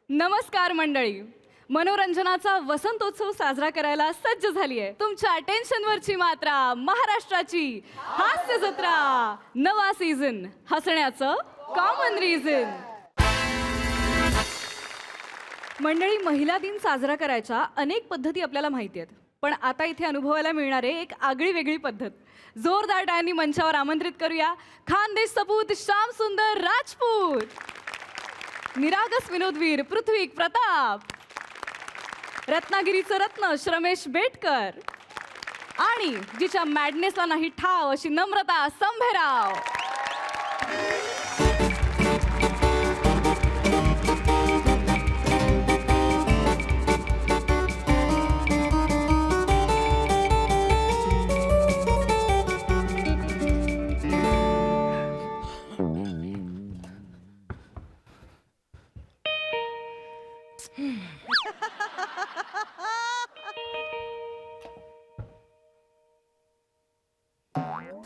नमस्कार मंडळी. मनोरंजनाचा वसंतोत्सव साजरा करायला सज्ज झाली आहे. तुमच्या अटेन्शनवरची मात्रा महाराष्ट्राची हास्य जत्रा, नवा सीझन, हसण्याचं कॉमन रिझन. मंडळी, महिला दिन साजरा करायच्या अनेक पद्धती आपल्याला माहिती आहेत, पण आता इथे अनुभवायला मिळणारे एक आगळी वेगळी पद्धत. जोरदार टाळ्यांनी मंचावर आमंत्रित करूया खानदेश सपूत श्याम सुंदर राजपूत, निरागस विनोदवीर पृथ्वी प्रताप, रत्नागिरीचं रत्न श्रमेश बेटकर आणि जिच्या मॅडनेसला नाही ठाव अशी नम्रता संभेराव.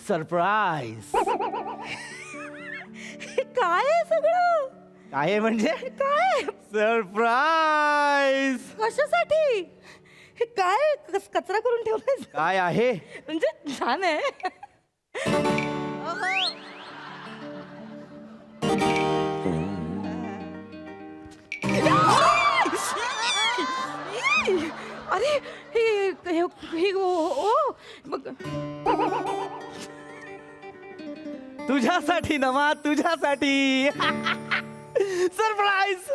सरप्राईज. काय आहे सगळं? काय आहे म्हणजे? काय सरप्राईज. कशासाठी? हे काय कचरा करून ठेवलाय? काय आहे? म्हणजे छान आहे. अरे हे ओ बघ. तुझ्यासाठी नमा, तुझ्यासाठी. सरप्राईज.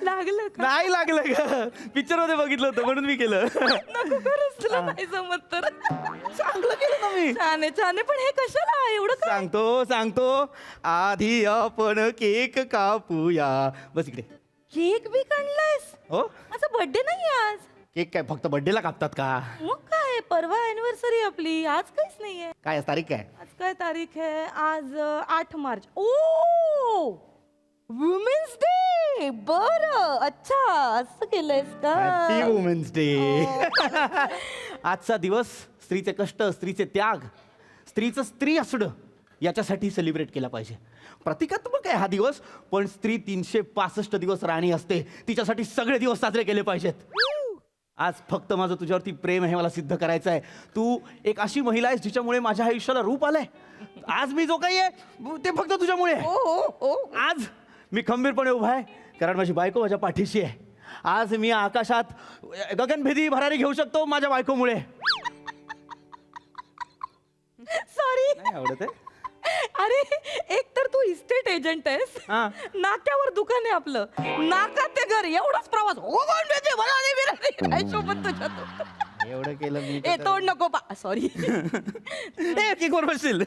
लागलं का? नाही लागलं ग, पिक्चर मध्ये बघितलं होतं म्हणून मी केलं. नको खरंच तुला नाही जमत तर. चांगलं केलं ना मी. छान आहे छान आहे, पण हे कशाला एवढं काय? सांगतो आधी आपण केक कापूया. बस इकडे. केक बी काढलायस? हो, माझा बर्थडे नाही आज. केक काय फक्त बर्थडेला कापतात का? मग काय, परवा अॅनिव्हर्सरी आपली, आज काहीच नाहीये. काय आज तारीख काय? आज काय तारीख आहे? आज 8 मार्च. ओ, वुमेन्स डे. बरं, अच्छा असं केलंयस का? Happy women's day. आजचा दिवस स्त्रीचे कष्ट, स्त्रीचे त्याग, स्त्रीचं स्त्री असणं याच्यासाठी सेलिब्रेट केला पाहिजे. प्रतिकात्मक आहे हा दिवस, पण स्त्री 365 दिवस राणी असते, तिच्यासाठी सगळे दिवस साजरे केले पाहिजेत. आज फक्त माझं तुझ्यावरती प्रेम आहे, मला सिद्ध करायचं आहे. तू एक अशी महिला आहेस जिच्यामुळे माझ्या आयुष्याला रूप आलंय. आज मी जो काही आहे ते फक्त तुझ्यामुळे आहे. ओ आज मी खंबीरपणे उभा आहे कारण माझी बायको माझ्या पाठीशी आहे. आज मी आकाशात गगनभेदी भरारी घेऊ शकतो माझ्या बायकोमुळे. सॉरी. नाही आवडत आहे? अरे, एक तर तू इस्टेट एजंट आहेस, हा. नाक्यावर दुकान आहे आपलं, नाकात ते घर, एवढाच प्रवास. हो कोण देते मला नाही बिराणी, काय शोभत तुझ्यात. एवढं केलं मी. ए तोंड नको पा. सॉरी. केक वर बसशील.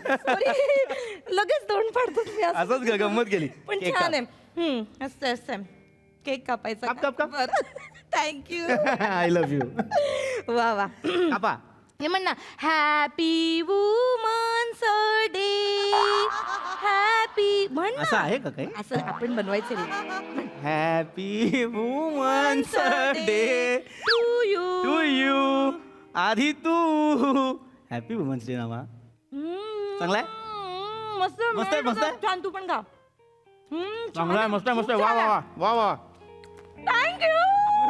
लगेच तोंड पाडतो मी असं. असंच गंमत केली. पण केक छान काप. आहे. असं असं केक कापायचा. काप, काप, काप. थँक्यू. I love you. वा वा. कापा. हे म्हण ना, हॅपी वुमन्स डे. हॅपी म्हण ना. असं आहे का काही? असं आपण बनवायचं रे. Happy women's day to you. To you. आधी तू. हॅपी वुमन्स डे नामा. चांगला आहे? मस्त मस्त आहे, मस्त आहे. छान, तू पण खा. चांगला आहे, मस्त आहे, मस्त आहे. वा वा वा वा. Thank you.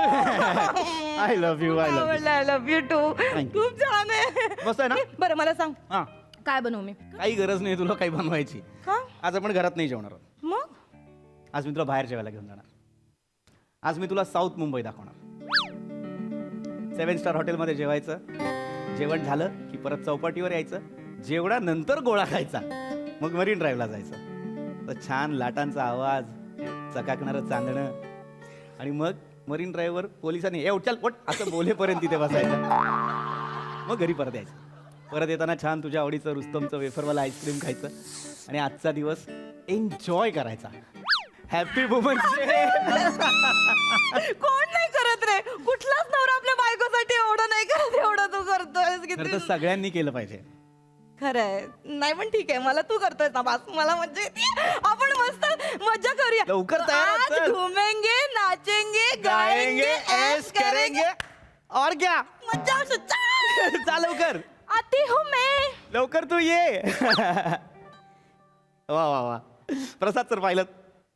I love you. I love you. I love you too. Thank you. खूप छान आहे. मस्त आहे ना? बरं मला सांग, हा, काय बनवू मी? काही गरज नाही तुला काही बनवायची. का? आज आपण घरात नाही जेवणार आहोत. मग आज मी तुला बाहेर जेवायला घेऊन जाणार. आज मी तुला साऊथ मुंबई दाखवणार. 7 स्टार हॉटेलमध्ये जेवायचं. जेवण झालं की परत चौपाटीवर यायचं. जेवणानंतर गोळा खायचा. मग मरीन ड्राईव्हला जायचं. तर छान लाटांचा आवाज, चकाकणारं चांदणं, आणि मग मरीन ड्राईव्हवर पोलिसांनी चल ओट असं बोलेपर्यंत तिथे बसायचं. मग घरी परत यायचं. परत येताना छान तुझ्या आवडीचं रुस्तमचं वेफरवाला आईस्क्रीम खायचं आणि आजचा दिवस एन्जॉय करायचा. Happy women's day. कोण नाही करत रे? कुठलाच नवरा आपल्या बायकोसाठी एवढं नाही करत, एवढं तू करतोयस खरं तर किती. सगळ्यांनी केलं पाहिजे. खरंय. नाही पण ठीक आहे, मला तू करतोय ना बास, मला मज्जा येते. आपण मस्त मज्जा करूया. लवकर तयार हो, आज चल. घुमेंगे, नाचेंगे, गाएंगे, ऐश करेंगे. और क्या. मज्जा असो. चल. चाल लवकर. आती हूँ मैं. लवकर तू ये. वा वा वा. प्रसाद सर पाहिलं,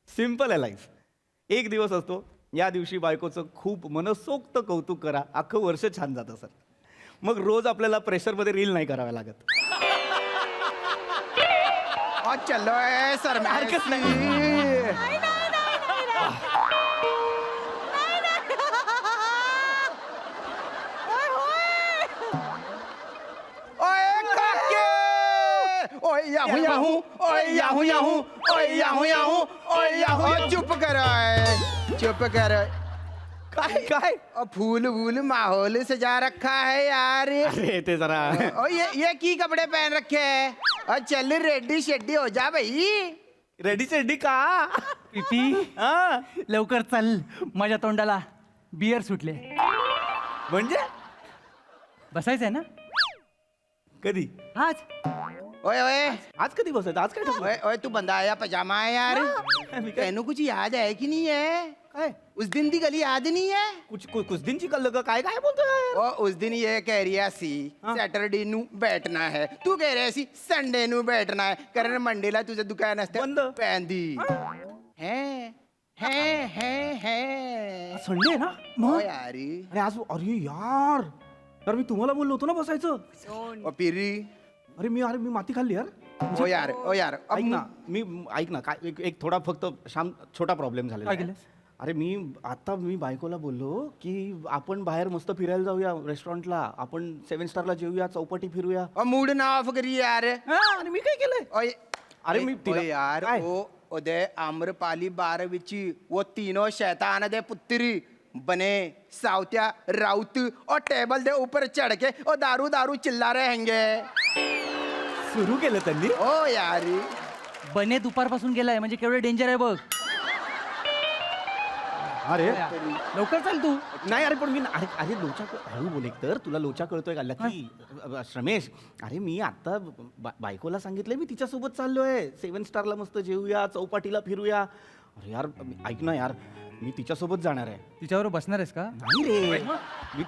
सिम्पल आहे लाईफ. एक दिवस असतो या दिवशी बायकोचं खूप मनसोक्त कौतुक करा, अख्खं वर्ष छान जातं सर. मग रोज आपल्याला प्रेशरमध्ये रील नाही कराव्या लागत. चलो सर हरकत नाही. चुप करो चुप करो. काय काय फूल वूल माहौल सजा रखा है यार. अरे ते जरा और ये की कपड़े पहन रखे हैं. और चल रेडी शेड्डी हो जा भाई. रेडी सेडी का? पिपी हा? लवकर चल, माझ्या तोंडाला बियर सुटले. म्हणजे बसायचंय ना कधी? आज? ओए ओए आज कधी बसायचं? आज काय ठरलं? ओए ओए तू बंदा आया पजामा है यार. मी काय- तेनू कुछ याद है कि नहीं है. काय उस दिन दी गली याद नहीं है. कुछ दिनची कल्ल का काय काय बोलतोय? ओ उस दिन ये कह रही सी सॅटरडे नू बैठना है. तू कह रही सी संडे नू बैठना है. कारण मंडेला तुझं दुकान असतं बंद. पेंदी है संडे आहे ना? ओ यारी. अरे आज अरे यार मी तुम्हाला बोललो होतो ना बसायचं. ओ पिरी. अरे मी माती खाल्ली यार. ओ यार ऐक ना ऐक ना काय एक थोडा फक्त छोटा प्रॉब्लेम झालेला काय आहे. केलंस? अरे मी बायकोला बोललो की आपण बाहेर मस्त फिरायला जाऊया रेस्टॉरंटला, आपण 7 स्टारला जेऊया, चौपाटी फिरूया. ओ मूड ना ऑफ करी यार. आणि मी काय केलंय? ओए अरे मी तिला- यार काय? ओ उदय आम्रपाली 12 वो तीनों शैतान दे पुत्री बने साउत्या राउत और टेबल दे ऊपर चढ़ के और दारू दारू चिल्ला रहे हैंगे. सुरू केलं त्यांनी. ओ यारी. बने दुपारपासून गेलाय म्हणजे केवढं डेंजर आहे बघ. अरे लवकर चल तू. नाही अरे पण मी अरे लोचा हळू बोल एक तर तुला लोचा कळतोय का लकी श्रमेश. अरे मी आता बायकोला सांगितलंय मी तिच्यासोबत चाललोय 7 स्टारला मस्त जेऊया, चौपाटीला फिरूया. अरे यार ऐक ना यार मी तिच्यासोबत जाणार आहे. तिच्यावर बसणार आहेस का? नाही रे मी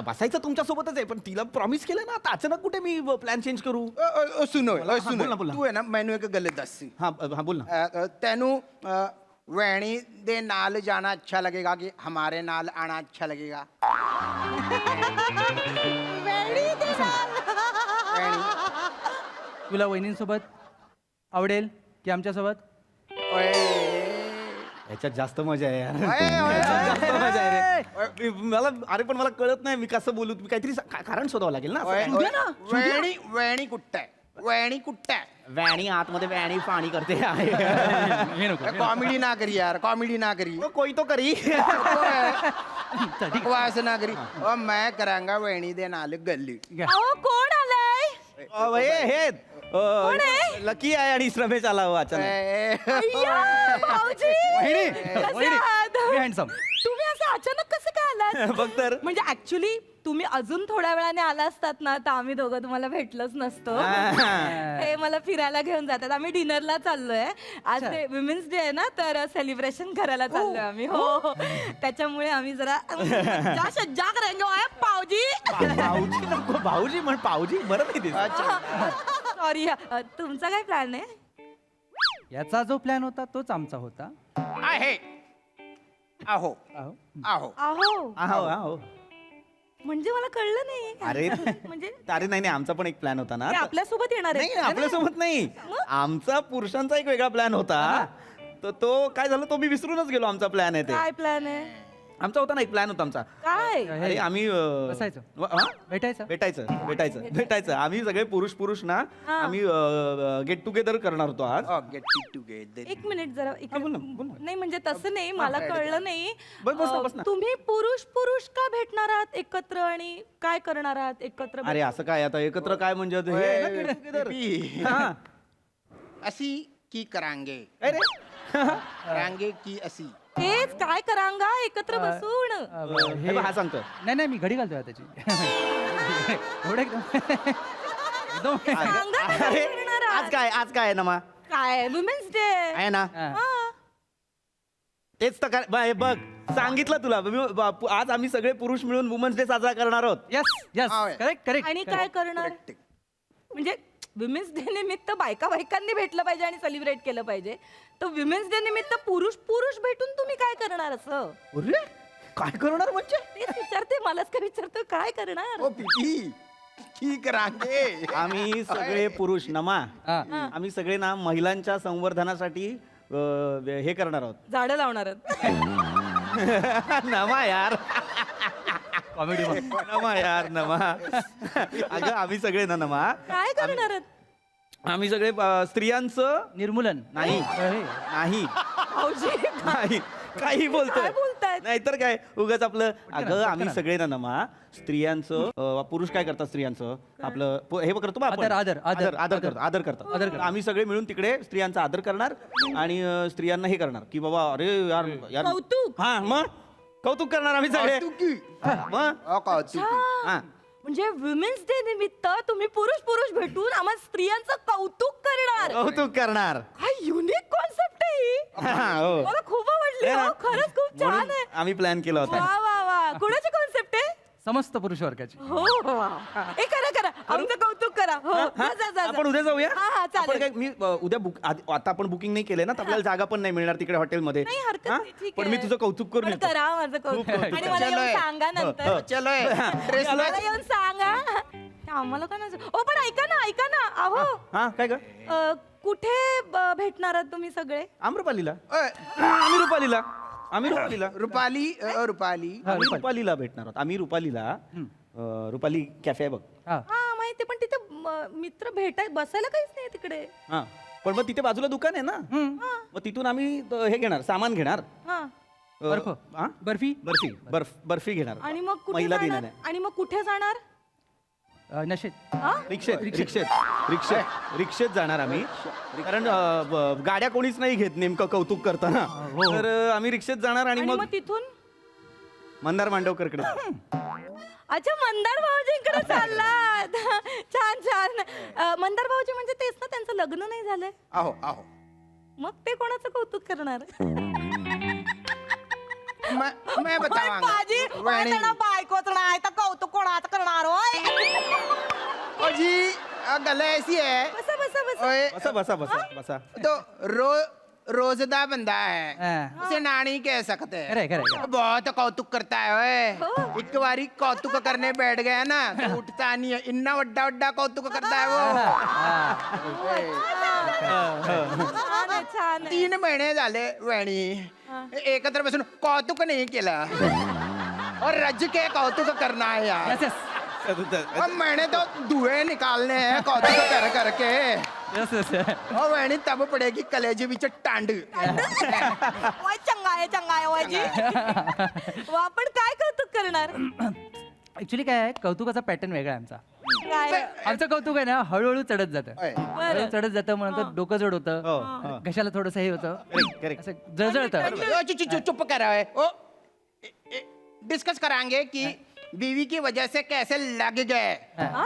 बसायचं तुमच्यासोबतच आहे पण तिला प्रॉमिस केलं ना आता अचानक कुठे मी प्लॅन चेंज करू. सुनो बोल सुनो ना, बोल ना. तू है ना मैनू एक गल दस. हा हा बोल ना. तेनू वैणी दे नाल जाना अच्छा लगेगा कि हमारे नाल आना अच्छा लगेगा. वैणी. तुला वहिनींसोबत आवडेल की आमच्यासोबत? ओए. याच्यात जास्त मजा आहे यार. ओए, ओए, जास्त ओए. मजा आहे रे. मला अरे पण मला कळत नाही मी कसं बोलू. तुम्ही काहीतरी कारण शोधावं लागेल ना. ओए, असं ओए. काय? वैणी वैणी कुट्टा है. वैणी कुट्टा है. वॅणी आतमध्ये वॅणी पाणी करते. हे नको. कॉमेडी ना करी यार कॉमेडी ना करी. कोई तो करी. बकवास ना करी. और मैं करांगा वैणी दे नाल गल्ली. अहो कोण आलंय? हे लकी आहे आणि श्रमेश आला हो अचानक. अय्या, भाऊजी. वहिनी, कसे वहिनी. आहात? मी handsome. तुम्ही असं अचानक कसं काय आलात? बघ तर. म्हणजे ऍक्च्युली तुम्ही अजून थोड्या वेळाने आला असतात ना तर आम्ही दोघं तुम्हाला भेटलोच नसतो. हे मला फिरायला घेऊन जातात. आम्ही डिनरला चाललोय. आज ते विमेन्स डे आहे ना तर सेलिब्रेशन करायला चाललोय आम्ही. हो त्याच्यामुळे आम्ही जरा जा सज्जा करेंगे ओए पावजी. भाऊजी नको भाऊजी म्हण पाऊजी बरं नाही दिसत. सॉरी तुमचा काय प्लॅन आहे? याचा जो प्लॅन होता तोच आमचा होता. आहे. आहो आहो. आहो. अहो आहो आहो. म्हणजे मला कळलं नाही. अरे म्हणजे अरे नाही आमचा पण एक प्लॅन होता ना. ते आपल्यासोबत येणार नाही आहे? आपल्यासोबत नाही. आमचा पुरुषांचा एक वेगळा प्लॅन होता. तर तो काय झालं तो मी विसरूनच गेलो. आमचा प्लॅन आहे ते. काय प्लॅन आहे? आमचा होता ना एक प्लॅन होता आमचा. काय? अरे आम्ही बसायचं. हा? भेटायचं. भेटायचं आम्ही सगळे पुरुष ना आम्ही गेट टुगेदर करणार होतो आज. Get together. एक मिनिट जरा इकडे. बोल ना, बोल ना. नाही म्हणजे तसं नाही मला कळलं नाही. बस ना, बस ना. तुम्ही पुरुष का भेटणार आहात एकत्र आणि काय करणार आहात एकत्र? अरे असं काय आता एकत्र काय म्हणजे हे आहे ना get together. पी. हा. असी की करांगे. काय रे? करांगे की असी. तेच काय करांगा एकत्र बसून. हे बघ, हा सांगतो नाही मी घडी घालतोय त्याची. एवढं एकदम एकदम सांगा ना काय अरे करणार आहात? आज काय आहे ना मा काय वुमेन्स डे आहे ना. तेच तर हे बघ सांगितलं तुला आज आम्ही सगळे पुरुष मिळून वुमन्स डे साजरा करणार आहोत. यस यस हा, होय. करेक्ट आणि काय करणार? Correct. म्हणजे वुमेन्स डे निमित्त बायकांनी भेटलं पाहिजे आणि सेलिब्रेट केलं पाहिजे. तर विमेन्स डे निमित्त पुरुष पुरुष भेटून तुम्ही काय करणार असं अरे काय करणार म्हणजे तेच विचारते मलाच काय विचारतो काय करणार ओ पिटी की करांगे आम्ही सगळे पुरुष नमा हा. आम्ही सगळे ना महिलांच्या संवर्धनासाठी हे करणार आहोत झाडं लावणार नमा यार कॉमेडी नमा यार नमा अगं आम्ही सगळे ना नमा काय करणार आहेत? आम्ही सगळे स्त्रियांचं निर्मूलन नाही अरे. नाही भाऊजी नाही काही बोलतोय काय बोलतायत? नाहीतर काय उगाच आपलं अगं पटकन आम्ही आण. सगळे ना नमा स्त्रियांचं पुरुष काय करतात स्त्रियांचं आपलं हे करतो बा आपण. आदर, आदर, आदर. आदर करतो आदर करतात आदर करतात. आम्ही सगळे मिळून तिकडे स्त्रियांचा आदर करणार आणि स्त्रियांना हे करणार की बाबा अरे यार यार कौतुक. हा मग कौतुक करणार आम्ही सगळे कौतुकी मग कौतुकी हा म्हणजे विमेन्स डे निमित्त तुम्ही पुरुष पुरुष भेटून आम्हाला स्त्रियांचं कौतुक करणार कौतुक करणार काय युनिक कॉन्सेप्ट आहे ही. हा, हो. मला खूप आवडली हे ना, हो, खरंच खूप छान म्हणून आहे आम्ही प्लॅन केला होता वा वा वा कुणाची कॉन्सेप्ट आहे समस्त पुरुष वर्गाची हो वा. ए करा करा आमचं कौतुक करा हो हा? जा, जा, जा, आपण जा. उद्या जाऊया हा हा आपण चालेल काय मी उद्या बुक आता आपण बुकिंग नाही केलंय ना तर आपल्याला जागा पण नाही मिळणार तिकडे हॉटेलमध्ये नाही हरकत हा? नाही ठीक पण आहे मी तुझं कौतुक करून पण येतो. करा माझं कौतुक कौतुक आणि मला चलो येऊन आहे. सांगा नंतर चलो ड्रेस मला येऊन सांगा आम्हाला काय नाही ओ पण ऐका ना अहो हा काय ग कुठे भेटणार आहात तुम्ही सगळे आम्रपालीला आम्ही रुपालीला आम्ही रुपालीला रुपाली रुपाली आम्ही रुपालीला भेटणार आहोत आम्ही रुपालीला रुपाली कॅफे आहे बघ हा हा माहिती पण तिथे मित्र भेटाय बसायला काहीच नाही तिकडे हा पण मग तिथे बाजूला दुकान आहे ना मग तिथून आम्ही हे घेणार सामान घेणार हा बर्फ हा? बर्फी बर्फी घेणार आणि मग कुठे महिला जाणार दिनाने आणि मग कुठे जाणार नशेत हा? रिक्षेत जाणार आम्ही कारण गाड्या कोणीच नाही घेत नेमकं कौतुक करताना हो. तर आम्ही रिक्षेत जाणार आणि आणि मग मग तिथून मंदार मांडवकरकडे अच्छा मंदार भाऊजींकडे चाललात छान छान मंदार भाऊजी म्हणजे तेच ना त्यांचं लग्न नाही झालंय आहो आहो मग ते कोणाचं कौतुक करणार मैं बतावांगा वहिनी. बायकोच नाही तर कौतुक कोणाचं करणार होय ओ जी गल ऐसी है बसा बसा बसा ओए बसा बसा बसा बसा तो रोजदा बंदा है हाँ। उसे नानी कह सकते हैं खरे, खरे। बहुत कौतुक करता है ओए एक बारी कौतुक करने बैठ गया ना तो उठता नहीं है इन्ना वड्डा वड्डा कौतुक करता है वो छान आहे छान आहे 3 महिने झाले वहिनी एकत्र बसून कौतुक नाही केलं और रज के कौतुक करना है यार यस और मैंने तो धुएं निकालने हैं कौतुक कर करके यस यस और वहिनी तब पड़ेगी कलेजे बीच टांड ओय चंगा आहे ओयजी वा आपण काय कौतुक करणार ऍक्च्युली काय आहे कौतुकाचा पॅटर्न वेगळा आहे आमचा काय आमचं कौतुक आहे ना हळूहळू चढत जातं ओय. हळूहळू चढत जातं म्हणून डोकं जड हो, होतं हो. घशाला थोडंसं हे होतं Correct, correct. असं जळजळतं ओ, चुप कर रहा है ओ डिस्कस कराएंगे कि बीवी की वजह से कैसे लग गए हा?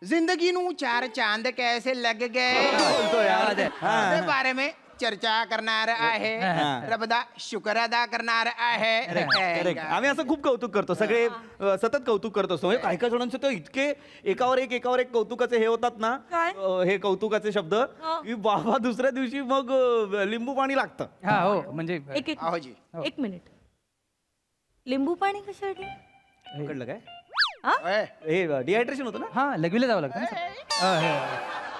जिंदगी नू 4 चांद कैसे लग गए बोलतो यार. उसके बारे में चर्चा करणार आहे रबदा शुक्र अदा करणार आहे Correct. आम्ही असं खूप कौतुक करतो सगळे सतत कौतुक करत असतो म्हणजे काही काही जणांचे तर इतके एकावर एक कौतुकाचे हे होतात ना काय? हे कौतुकाचे शब्द की बाबा दुसऱ्या दिवशी मग लिंबू पाणी लागतं हा हो म्हणजे एक एक आहो जी एक मिनिट लिंबू पाणी कशासाठी कळलं काय ओए, हे डिहायड्रेशन होतं ना हा लघवीला जावं लागतं ना. हे.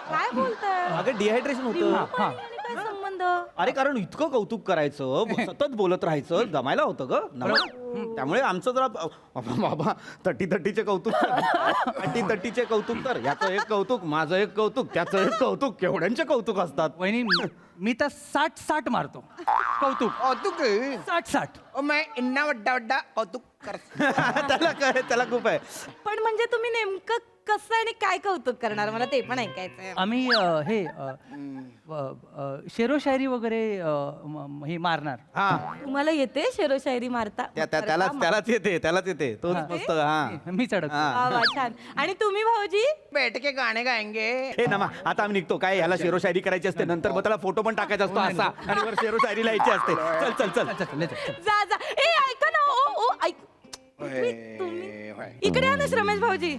काय बोलताय अगं डिहायड्रेशन लिंबू होतं पाणी आणि काय संबंध अरे कारण इतकं कौतुक करायचं सतत बोलत राहायचं जमायला होतं ग नवरा. त्यामुळे आमचं जरा बाबा तट्टीचे कौतुक तट्टीचे कौतुक तर याचं एक कौतुक माझं एक कौतुक त्याचं एक कौतुक केवढ्यांचे कौतुक असतात वहिनी मी तर 60 मारतो कौतुक कौतुक 60 ओ मैं इन्ना वड्डा वड्डा कौतुक कर त्याला खूप आहे पण म्हणजे तुम्ही नेमकं कसं आणि काय कौतुक करणार मला ते पण ऐकायचंय आम्ही हे शेरो शायरी वगैरे हे मारणार हा तुम्हाला येते शेरो शायरी मारता त्यालाच येते तोच मस्त हा मी चढत वा वा, छान आणि तुम्ही भाऊजी बैठ के गाणे गाएंगे हे नमा आता आम्ही निघतो काय याला शेरो शायरी करायची असते नंतर मग त्याला फोटो पण टाकायचा असतो असा आणि वर शेरो शायरी लिहायची असते चल चल चल जा जा ए ऐका ना ओ ऐक तुम्ही इकडे या ना रमेश भाऊजी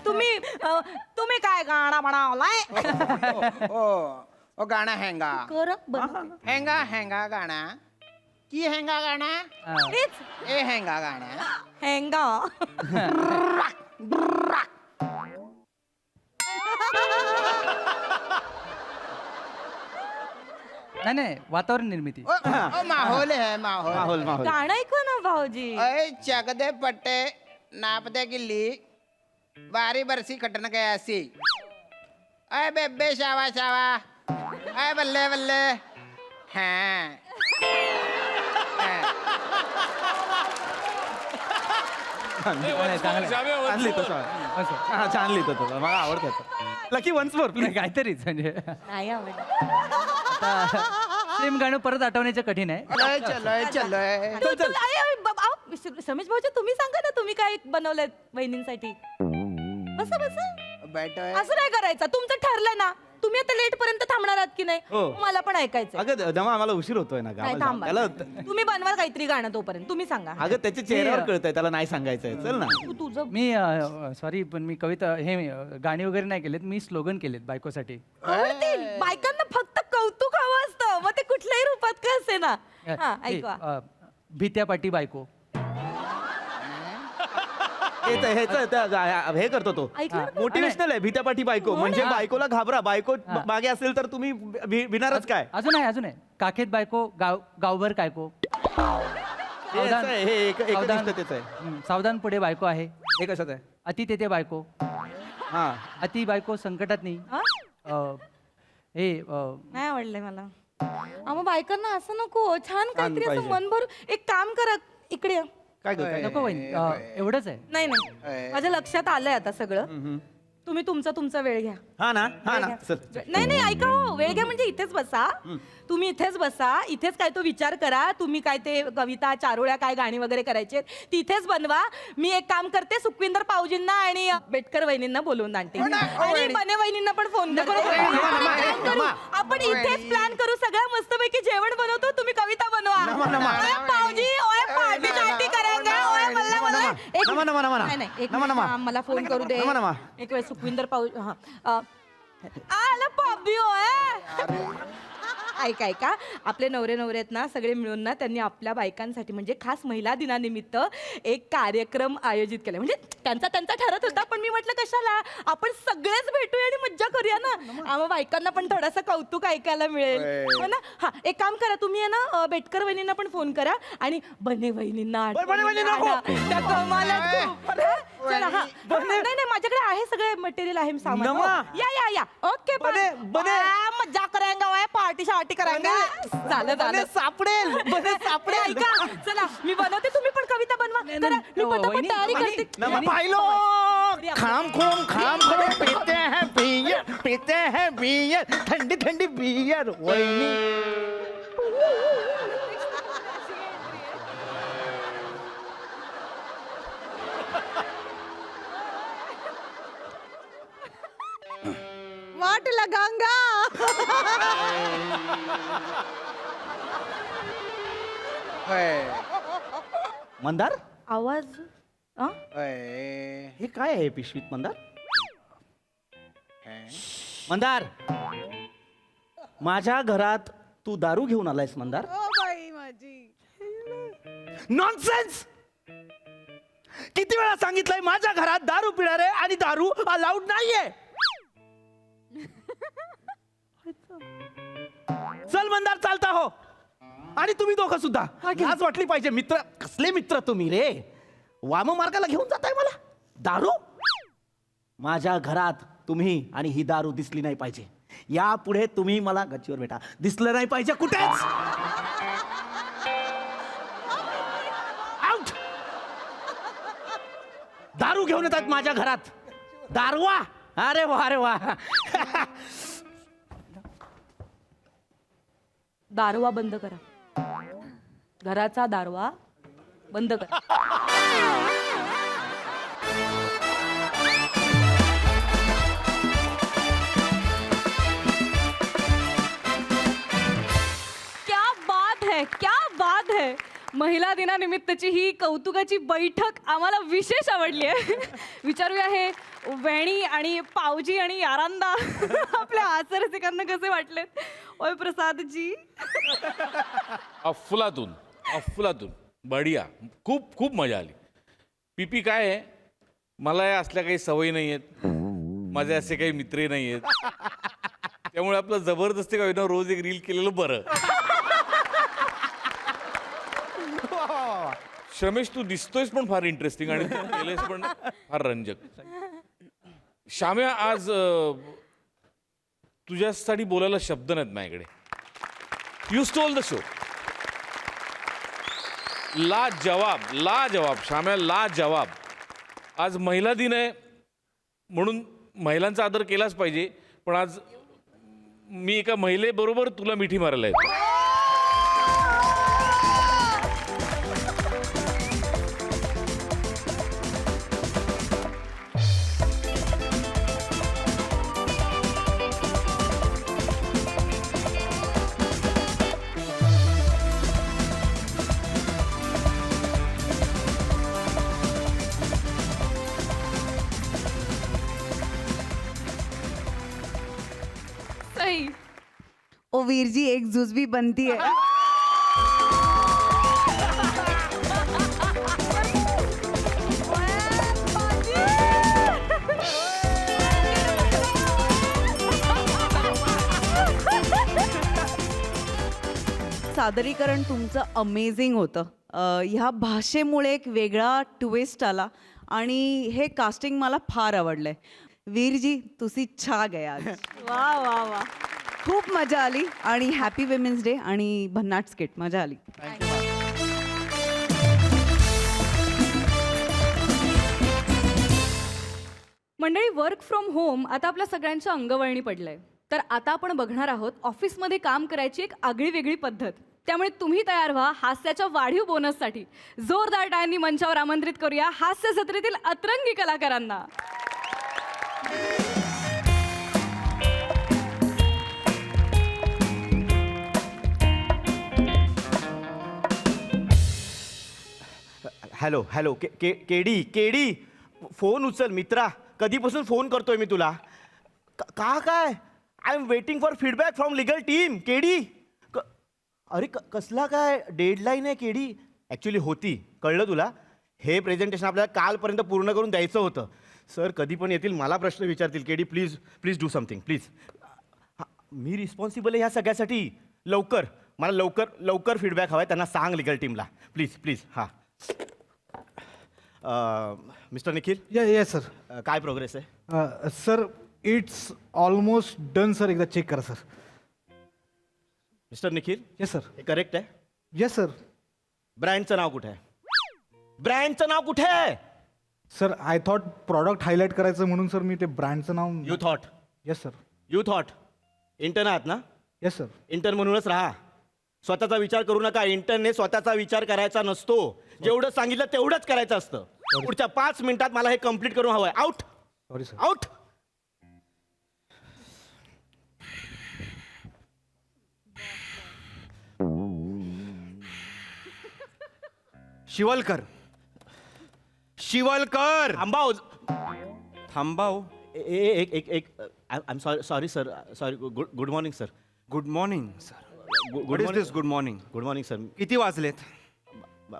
तुम्ही काय गाणं म्हणावलाय ओ ओ गाणं हैंगा कर बंद. हैंगा हैंगा गाणं की हैंगा गाणं तेच ए हैंगा गाणं हेंगा. नाही नाही वातावरण निर्मिती. ओ माहौल है माहौल माहोल माहोल गाणं ऐकू ना भाऊजी. ओए चक दे पट्टे नाप दे गिल्ली बारी बरसी खटन गया सी ओए बेबे शावा शावा ओए बल्ले बल्ले हाँ छान लिहितो हा छान लिहितो तो मला आवडतं लकी वन्स मोर नाही, काहीतरीच म्हणजे नाही आवडत. सेम गाणं परत आठवण्याचं कठीण आहे. चलोय चलोय समेश भाऊजी तुम्ही सांगा ना तुम्ही काय बनवलंय वहिनींसाठी. बसा बसा. बैठोय असं नाही करायचं तुमचं ठरलं ना. तुम्ही आता लेट पर्यंत थांबणार आहात की नाही हो. मला पण ऐकायचं. अगं दमा आम्हाला उशीर होतोय ना नाही गावाला थांबा. त्याला तुम्ही बनवा काहीतरी गाणं तोपर्यंत तुम्ही सांगा. अगं त्याच्या चेहऱ्यावर कळतंय त्याला नाही सांगायचंय चल ना तू तुझं मी सॉरी पण मी कविता हे गाणी वगैरे नाही केलेत. मी स्लोगन केलेत बायकोसाठी. आवडतील. बायकांना फक्त कौतुक हवं असतं मग ते कुठल्याही रूपात का असे ना. हा हे, ऐकवा. भित्या पाटी बायको. हे करतो तो ऐकलं ना? मोटिवेशनल आहे भीत्यापाठी बायको म्हणजे बायकोला घाबरा बायको मागे असेल तर तुम्ही विनारच काय अजून आहे काखेत बायको गावभर कायको. हे असं आहे, हे एकनिष्ठतेचं आहे सावधान पुढे बायको आहे. हे कशात आहे अति तेथे बायको. हा अति बायको संकटात नाही. हा? हे नाही आवडलंय मला. मग बायकांना असं नको छान काहीतरी असं पाहिजे. मन भरून एक काम करा इकडे या. काय करताय नको वहिनी एवढंच आहे. नाही नाही माझ्या लक्षात आलंय आता सगळं. तुम्ही तुमचा वेळ घ्या. हा ना चल नाही नाही ऐका हो वेळ घ्या म्हणजे इथेच बसा. तुम्ही इथेच बसा. इथेच काय तो विचार करा. तुम्ही काय ते कविता चारोळ्या काय गाणी वगैरे करायचे तिथेच बनवा. मी एक काम करते सुखविंदर पाऊजींना आणि बेटकर वहिनींना बोलवून आणते आणि बने वहिनींना पण फोन करते. आपण इथेच प्लॅन करू सगळं मस्तपैकी जेवण बनवतो. तुम्ही कविता बनवा. ओए पाऊजी ओए पार्टी चार्टी करायला ओए मल्ला मला नाही नाही एक मिनिट, मला फोन करू दे. एक वेळ सुखविंदर पाऊज हा आला पॉबी होय. ऐका आपले नवरे आहेत ना सगळे मिळून ना त्यांनी आपल्या बायकांसाठी म्हणजे खास महिला दिनानिमित्त एक कार्यक्रम आयोजित केला. म्हणजे त्यांचा ठरत होता पण मी म्हटलं कशाला आपण सगळेच भेटूया आणि मज्जा करूया ना. आम्हा बायकांना पण थोडंसं कौतुक ऐकायला मिळेल हो ना. हा एक काम करा तुम्ही आहे ना बेटकर वहिनींना पण फोन करा आणि बने वहिनींना त्या कमालच खूप. चला हा नाही माझ्याकडे आहे सगळे मटेरियल आहे सामान. हो. या ओके मज्जा करायला पार्टी शार्टी करायला झालं सापडेल ऐका चला मी बनवते तुम्ही पण कविता बनवा. करा, मी पटापट तयारी करते. पाहिलो खाम खोम पीते हैं बियर ठंडी ठंडी बियर वहिनी वाट लगांगा. मंदार आवाज हा? हे काय आहे पिशवीत मंदार मंदार माझ्या घरात तू दारू घेऊन आलायस मंदार. नॉनसेन्स. किती वेळा सांगितलंय माझ्या घरात दारू पिणारे आणि दारू अलाउड नाहीये. चल मंदार चालता हो. आणि तुम्ही दोघं सुद्धा आज वाटली पाहिजे मित्र कसले मित्र तुम्ही रे. वाम मार्गाला घेऊन जाताय मला दारू. माझ्या घरात तुम्ही आणि ही दारू दिसली नाही पाहिजे. यापुढे तुम्ही मला गच्चीवर बेटा दिसलं नाही पाहिजे कुठेच. आउट. दारू घेऊन येतात माझ्या घरात. दारवा अरे वा दारवा बंद करा. घराचा दारवा बंद करा. क्या बात है महिला दिनानिमित्तची ही कौतुकाची बैठक आम्हाला विशेष आवडली आहे. विचारूया हे वेणी आणि पावजी आणि यारांदा आपल्या आचारसिकांना कसे वाटलेत. ओय प्रसादजी. अफलातून अफलातून बढिया. खूप खूप मजा आली. पीपी काय आहे, मला या असल्या काही सवयी नाही आहेत, माझे असे काही मित्रही नाही आहेत, त्यामुळे आपलं जबरदस्ती काय ना रोज एक रील केलेलं बरं. श्रमेश, तू दिसतोयस पण फार इंटरेस्टिंग आणि तू केलेस पण फार रंजक. श्याम्या, आज तुझ्यासाठी बोलायला शब्द नाहीत माझ्याकडे. You stole the show. ला जवाब श्याम्या, ला जवाब. आज महिला दिन आहे म्हणून महिलांचा आदर केलाच पाहिजे, पण आज मी एका महिलेबरोबर तुला मिठी मारायला येतो. सही. ओ वीर जी, एक जुजबी बनती है. सादरीकरण तुमचं अमेझिंग होतं. ह्या भाषेमुळे एक वेगळा ट्विस्ट आला आणि हे कास्टिंग मला फार आवडलंय. वीरजी, तुसी छा गया आज. वा वा वा. खूप मजा आली आणि हॅपी विमेन्स डे आणि भन्नाट स्किट मजा आली. मंडळी, वर्क फ्रॉम होम आता आपल्या सगळ्यांच्या अंगवळणी पडलंय. तर आता आपण बघणार आहोत ऑफिसमध्ये काम करायची एक आगळी वेगळी पद्धत. त्यामुळे तुम्ही तयार व्हा हास्याच्या वाढीव बोनससाठी. जोरदार टाळ्यांनी मंचावर आमंत्रित करूया हास्य जत्रेतील अतरंगी कलाकारांना. Hello hello KD KD, phone उचल मित्रा. कधीपासून फोन करतोय मी तुला. का काय? I am waiting for feedback from legal team. KD अरे कसला काय डेडलाईन आहे केडी? ॲक्च्युली होती, कळलं तुला. हे प्रेझेंटेशन आपल्याला कालपर्यंत पूर्ण करून द्यायचं होतं. सर कधी पण येतील, मला प्रश्न विचारतील. KD please please do something please. Me responsible आहे ह्या सगळ्यासाठी. लवकर मला लवकर फीडबॅक हवा आहे. त्यांना सांग लिगल टीमला प्लीज प्लीज. हां मिस्टर निखिल, येस सर. काय प्रोग्रेस आहे? Sir, it's almost done sir. एकदा चेक करा sir. Mister Nikhil, yes sir. हे करेक्ट आहे? Yes sir. ब्रँडचं नाव कुठे आहे? ब्रँडचं नाव कुठे आहे? Sir, I thought product highlight करायचं म्हणून सर मी ते ब्रँडचं नाव. You thought. Yes sir. You thought. Intern आहात ना? Yes sir. इंटर्न म्हणूनच राहा. स्वतःचा विचार करू नका. इंटर्नने स्वतःचा विचार करायचा नसतो. जेवढं सांगितलं तेवढंच करायचं असतं. पुढच्या 5 मिनिटात मला हे कम्प्लीट करून हवंय. Out. Sorry sir. Out. Shivalkar. Shivalkar. थांबाव. एक एक एक I am sorry sir. Sorry. Good morning sir. Good morning sir. Good what is this good morning? Good morning sir. किती वाजलेत?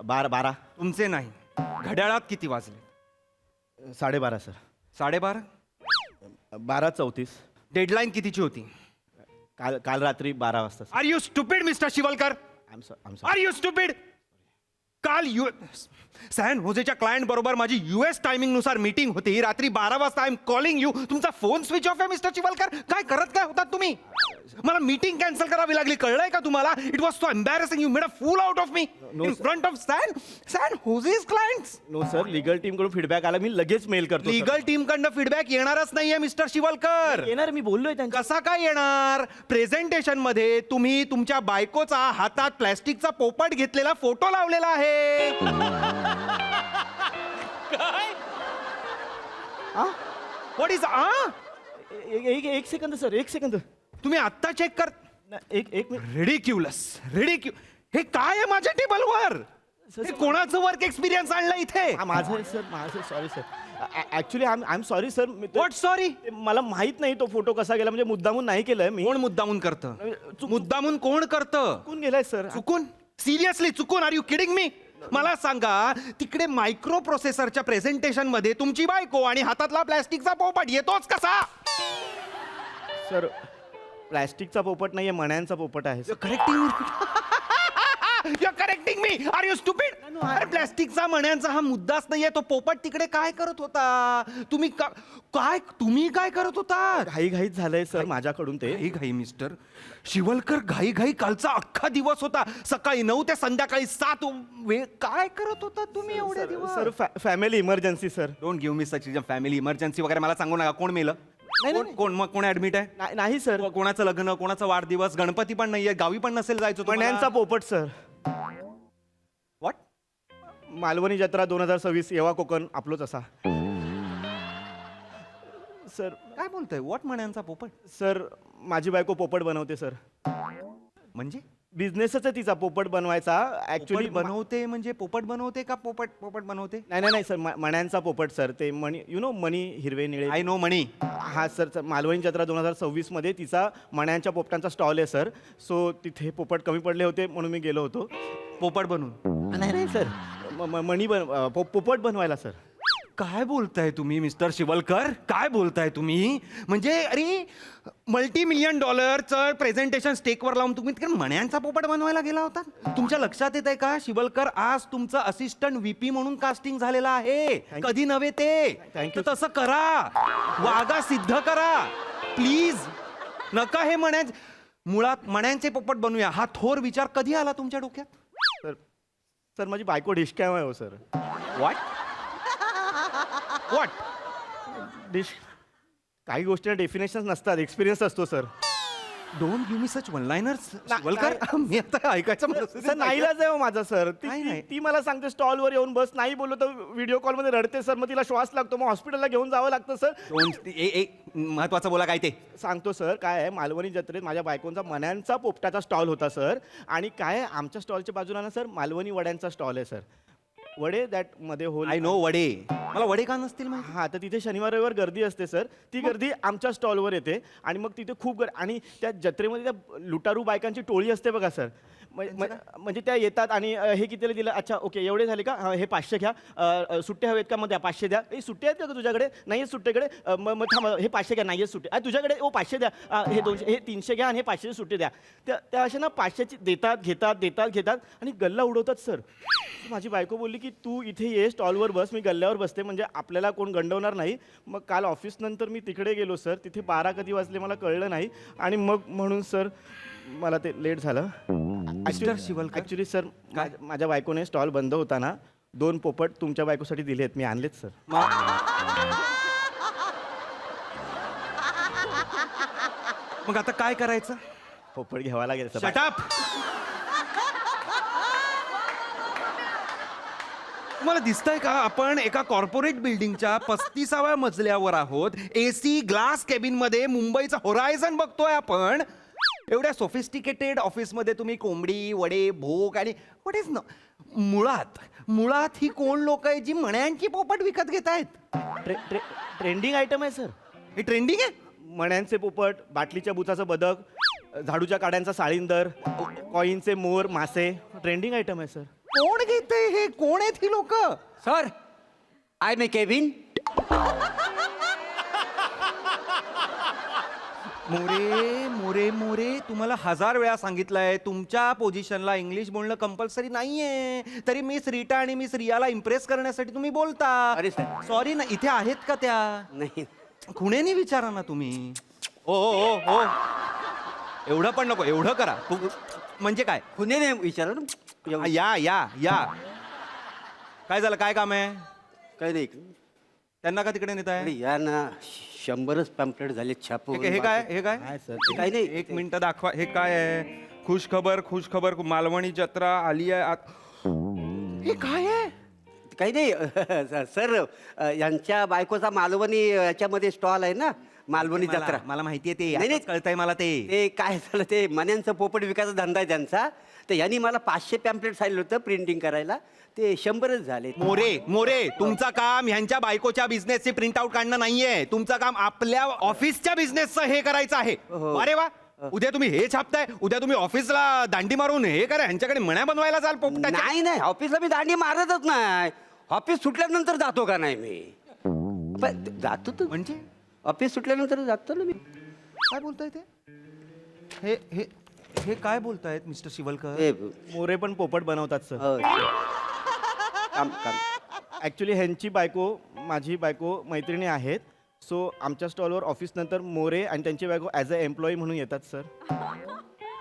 12. तुमचे नाही, घड्याळात किती वाजले? 12:30 सर. 12:30. 12:34. डेडलाईन कितीची होती? काल रात्री 12 वाजता. Are you stupid mister Shivalkar? I am are you stupid? काल सॅन होजेच्या क्लायंट बरोबर माझी US टायमिंग नुसार मीटिंग होती. रात्री 12 वाजता आय एम कॉलिंग यू. तुमचा फोन स्विच ऑफ आहे मिस्टर शिवलकर. काय करत काय होतात तुम्ही? मला मीटिंग कॅन्सल करावी लागली, कळलंय का तुम्हाला? It was so embarrassing. You made a fool out of me in front of San Jose's clients. No sir, legal team कडून फीडबॅक आला. मी लगेच मेल करतो. लीगल टीम कडनं फीडबॅक येणारच नाहीये मिस्टर शिवलकर. येणार. मी बोललोय त्यांच्या. कसा काय येणार? प्रेझेंटेशन मध्ये तुम्ही तुमच्या बायकोचा हातात प्लॅस्टिकचा पोपट घेतलेला फोटो लावलेला आहे. व्हॉट इज एक सेकंद सर. एक सेकंद. तुम्ही आत्ता चेक कर. एक मिनिट. रिडिक्युलस. हे काय आहे माझ्या टेबलवर? हे कोणाचं वर्क एक्सपिरियन्स आणलं इथे? माझं सर, माझं sorry sir. Actually I am sorry sir. What sorry? मला माहित नाही तो फोटो कसा गेला, म्हणजे मुद्दामून नाही केलंय मी. कोण मुद्दामून करतं? मुद्दामून कोण करतं? चुकून गेलाय सर. चुकून? सिरियसली चुकून? Are you kidding me? मला सांगा, तिकडे मायक्रो प्रोसेसरच्या प्रेझेंटेशन मध्ये तुमची बायको आणि हातातला प्लॅस्टिकचा पोपट येतोच कसा? सर, प्लॅस्टिकचा पोपट नाहीये, मण्यांचा पोपट आहे sir. Correcting me. Are you stupid? अरे प्लॅस्टिकचा मण्यांचा हा मुद्दाच नाहीये. तो पोपट तिकडे काय करत होता? तुम्ही काय करत होता? घाईघाईत झालंय सर माझ्याकडून ते. घाई मिस्टर शिवलकर, घाई कालचा अख्खा दिवस होता. सकाळी 9 ते संध्याकाळी 7 वेळ काय करत होता तुम्ही एवढे दिवस? Sir, family emergency sir. Don't give me such family emergency वगैरे मला सांगू नका. कोण मेलं? कोण ऍडमिट आहे? नाही सर. कोणाचं लग्न, कोणाचा वाढदिवस, गणपती पण नाहीये, गावी पण नसेल जायचं तुम्हाला? मण्यांचा पोपट सर. What? मालवणी जत्रा 2026 येवा कोकण आपलोच असा. सर, काय बोलतोय? व्हॉट मण्यांचा पोपट? सर माझी बायको पोपट बनवते सर. म्हणजे बिझनेसच आहे तिचा पोपट बनवायचा. ऍक्च्युली बनवते म्हणजे पोपट बनवते का पोपट बनवते? नाही सर, मण्यांचा पोपट सर. ते मणी, यु नो, मणी हिरवे निळे. आय नो मणी. हा सर, मालवणी जत्रा 2026 मध्ये तिचा मण्यांच्या पोपटांचा स्टॉल आहे सर. सो तिथे पोपट कमी पडले होते म्हणून मी गेलो होतो. पोपट बनून? नाही सर, मणी पोपट बनवायला सर. काय बोलताय तुम्ही मिस्टर शिवलकर? काय बोलताय तुम्ही? म्हणजे अरे $multi-million प्रेझेंटेशन स्टेकवर लावून तुम्ही तिकडे मण्यांचा पोपट बनवायला गेला होता? तुमच्या लक्षात येत आहे का शिवलकर, आज तुमचं असिस्टंट व्हीपी म्हणून कास्टिंग झालेलं आहे. कधी नव्हे ते. Thank you. तर तसं करा, वागा सिद्ध करा प्लीज. नका हे मुळात मण्यांचे पोपट बनवूया हा थोर विचार कधी आला तुमच्या डोक्यात? सर माझी बायको डिशकॅम आहे हो सर. व्हॉट? डिश, काही गोष्टी डेफिनेशन नसतात, एक्सपिरियन्स असतो sir. Don't give me such one liners Shivalkar. मी आता ऐकायचं सर नाईलाज आहे हो माझा सर. नाही, नाही. ती मला सांगते स्टॉलवर येऊन बस, नाही बोललो तर व्हिडिओ कॉलमध्ये रडते सर. मग तिला श्वास लागतो, मग हॉस्पिटलला घेऊन जावं लागतं सर. महत्वाचं बोला काय ते. सांगतो सर. काय आहे, मालवणी जत्रेत माझ्या बायकोंचा मण्यांचा पोपटाचा स्टॉल होता सर. आणि काय आहे, आमच्या स्टॉलच्या बाजूला ना सर मालवणी वड्यांचा स्टॉल आहे सर. वडे दॅट मध्ये होल. आय नो वडे. मला वडे का नसतील मग? हा, तर तिथे शनिवार रविवार गर्दी असते सर. ती गर्दी आमच्या स्टॉलवर येते आणि मग तिथे खूप आणि त्या जत्रेमध्ये त्या लुटारू बायकांची टोळी असते बघा सर. म्हणजे त्या येतात आणि हे कितीला दिलं? अच्छा ओके, एवढे झाले का? हे 500 घ्या. सुट्टे हवेत का? मग द्या 500 द्या. सुट्टे आहेत का तुझ्याकडे? नाही आहेत सुट्टेकडे? मग थांब, हे 500 घ्या. नाही आहेत सुट्टे. तुझ्याकडे? 500 द्या. हे 200, हे 300 घ्या आणि हे 500 सुट्टे द्या. त्या अशा ना 500ची देतात आणि गल्ला उडवतात सर. माझी बायको बोलली की तू इथे ये, स्टॉलवर बस, मी गल्ल्यावर बसते, म्हणजे आपल्याला कोण गंडवणार नाही. मग काल ऑफिस नंतर मी तिकडे गेलो सर. तिथे 12 कधी वाजले मला कळलं नाही. आणि मग म्हणून सर मला ते लेट झालं. ऍक्च्युली सर, माझ्या बायकोने स्टॉल बंद होताना 2 पोपट तुमच्या बायकोसाठी दिलेत, मी आणलेत सर. मग आता काय करायचं? पोपट घ्यावा लागेल सर. Shut up. तुम्हाला दिसतंय का आपण एका कॉर्पोरेट बिल्डिंगच्या 35व्या मजल्यावर आहोत. AC ग्लास केबिन मध्ये मुंबईचा होरायझन बघतोय आपण. एवढ्या सोफिस्टिकेटेड ऑफिसमध्ये तुम्ही कोंबडी, वडे, भोग आणि व्हॉट इज मुळात ही कोण लोक आहेत जी मण्यांची पोपट विकत घेत आहेत? ट्रेंडिंग आयटम आहे सर. हे ट्रेंडिंग आहे. मण्यांचे पोपट, बाटलीच्या बुचाचं बदक, झाडूच्या काड्यांचा साळींदर, कॉईनचे मोर, मासे. ट्रेंडिंग आयटम आहे सर. कोण घेते हे? कोण आहेत ही लोक? Sir, I am Kevin. More तुम्हाला 1000 वेळा सांगितलंय तुमच्या पोझिशनला इंग्लिश बोलणं कंपल्सरी नाहीये. तरी मिस रीटा आणि मिस रियाला इम्प्रेस करण्यासाठी तुम्ही बोलता. अरे सर. सॉरी ना, इथे आहेत का त्या? नाही. खुणेनी विचारा ना तुम्ही. ओ एवढं पण नको, एवढं करा. म्हणजे काय? कुणी नाही विचारा ना. या काय झालं? काय काम आहे? काय नाही. त्यांना का तिकडे नेत आहे? अरे या ना, 100च पॅम्पलेट झाले छाप. हे काय? काही नाही. एक मिनिट दाखवा. हे काय आहे? खुश खबर मालवणी जत्रा आली आहे. हे काय आहे? काही नाही सर, यांच्या बायकोचा मालवणी याच्यामध्ये स्टॉल आहे ना, मालवणी मला- जत्रा. मला माहितीये ते नाही, नाही. आताच कळतंय मला ते. ते काय झालं, ते मण्यांचं पोपट विकायचा धंदा आहे त्यांचा. तर यांनी मला 500 पॅम्पलेट सांगितलं होतं प्रिंटिंग करायला, ते 100च झाले. मोरे तुमचं काम ह्यांच्या बायकोच्या बिझनेसचे प्रिंट आउट काढणं नाहीये. तुमचं काम आपल्या ऑफिसच्या बिझनेसचं हे करायचं आहे. हो. अरे वा, उद्या तुम्ही हे छापताय, उद्या तुम्ही ऑफिसला दांडी मारून हे करा, ह्यांच्याकडे मण्या बनवायला जाल पोपटाच्या. नाही ऑफिसला मी दांडी मारतच नाही. ऑफिस सुटल्यानंतर जातो का नाही मी? पण जातो तू. म्हणजे ऑफिस सुटल्यानंतर जातो ना मी. काय बोलताय ते? हे हे हे काय बोलतायत मिस्टर शिवलकर? ए, मोरे पण पोपट बनवतात सर. हो, काम काम. ॲक्च्युली ह्यांची बायको माझी बायको मैत्रिणी आहेत. सो आमच्या स्टॉलवर ऑफिस नंतर मोरे आणि त्यांची बायको ॲज अ एम्प्लॉई म्हणून येतात सर.